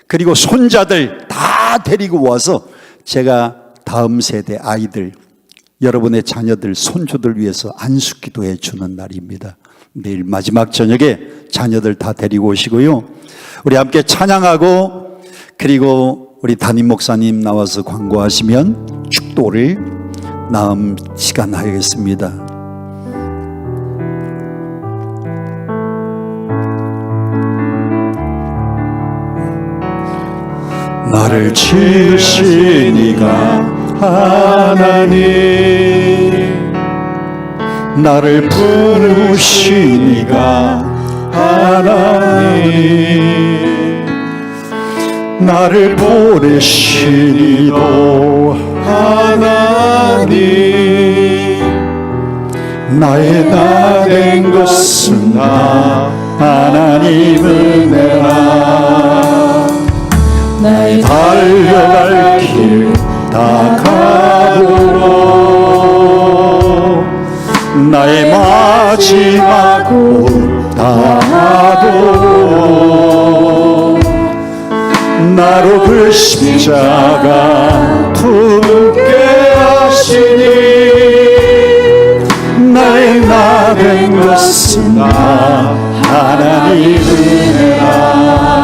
그리고 손자들 다 데리고 와서 제가 다음 세대 아이들, 여러분의 자녀들, 손주들 위해서 안수기도해 주는 날입니다. 내일 마지막 저녁에 자녀들 다 데리고 오시고요, 우리 함께 찬양하고 그리고 우리 담임 목사님 나와서 광고하시면 축도를 다음 시간 하겠습니다. 나를 지으신 이가 하나님, 나를 부르신 이가 하나님, 나를 보내신 이도 하나님, 나의 나 된 것은 다 하나님 은혜라. 나의 달려갈 길 다 가도록, 나의 마지막 옷 다 하도록, 나로 그 십자가 품게 하시니, 나의 나 된 것은 다 하나님 은혜라.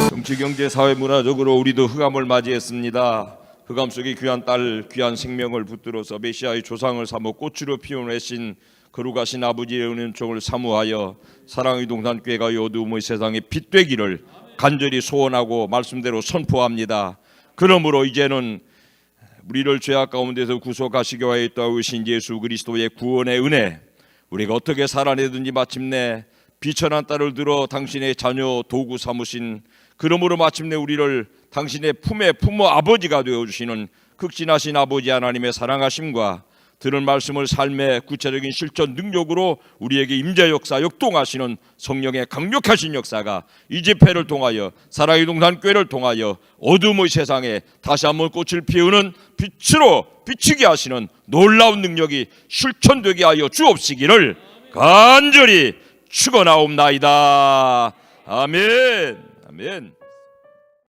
정치, 경제, 사회, 문화적으로 우리도 흑암을 맞이했습니다. 흑암 속에 귀한 딸, 귀한 생명을 붙들어서 메시아의 조상을 삼아 꽃으로 피운 애신 거룩하신 아버지의 은총을 사모하여 사랑의 동산교회가 이 어두움의 세상에 빛 되기를 간절히 소원하고 말씀대로 선포합니다. 그러므로 이제는 우리를 죄악 가운데서 구속하시기 위하여 떠오신 예수 그리스도의 구원의 은혜, 우리가 어떻게 살아내든지 마침내 비천한 딸을 들어 당신의 자녀 도구 삼으신, 그러므로 마침내 우리를 당신의 품에 부모 아버지가 되어주시는 극진하신 아버지 하나님의 사랑하심과 들은 말씀을 삶의 구체적인 실천 능력으로 우리에게 임재 역사 역동하시는 성령의 강력하신 역사가 이 집회를 통하여 사랑의 동산교회를 통하여 어둠의 세상에 다시 한번 꽃을 피우는 빛으로 비추게 하시는 놀라운 능력이 실천되게 하여 주옵시기를 간절히 축원하옵나이다. 아멘. 아멘.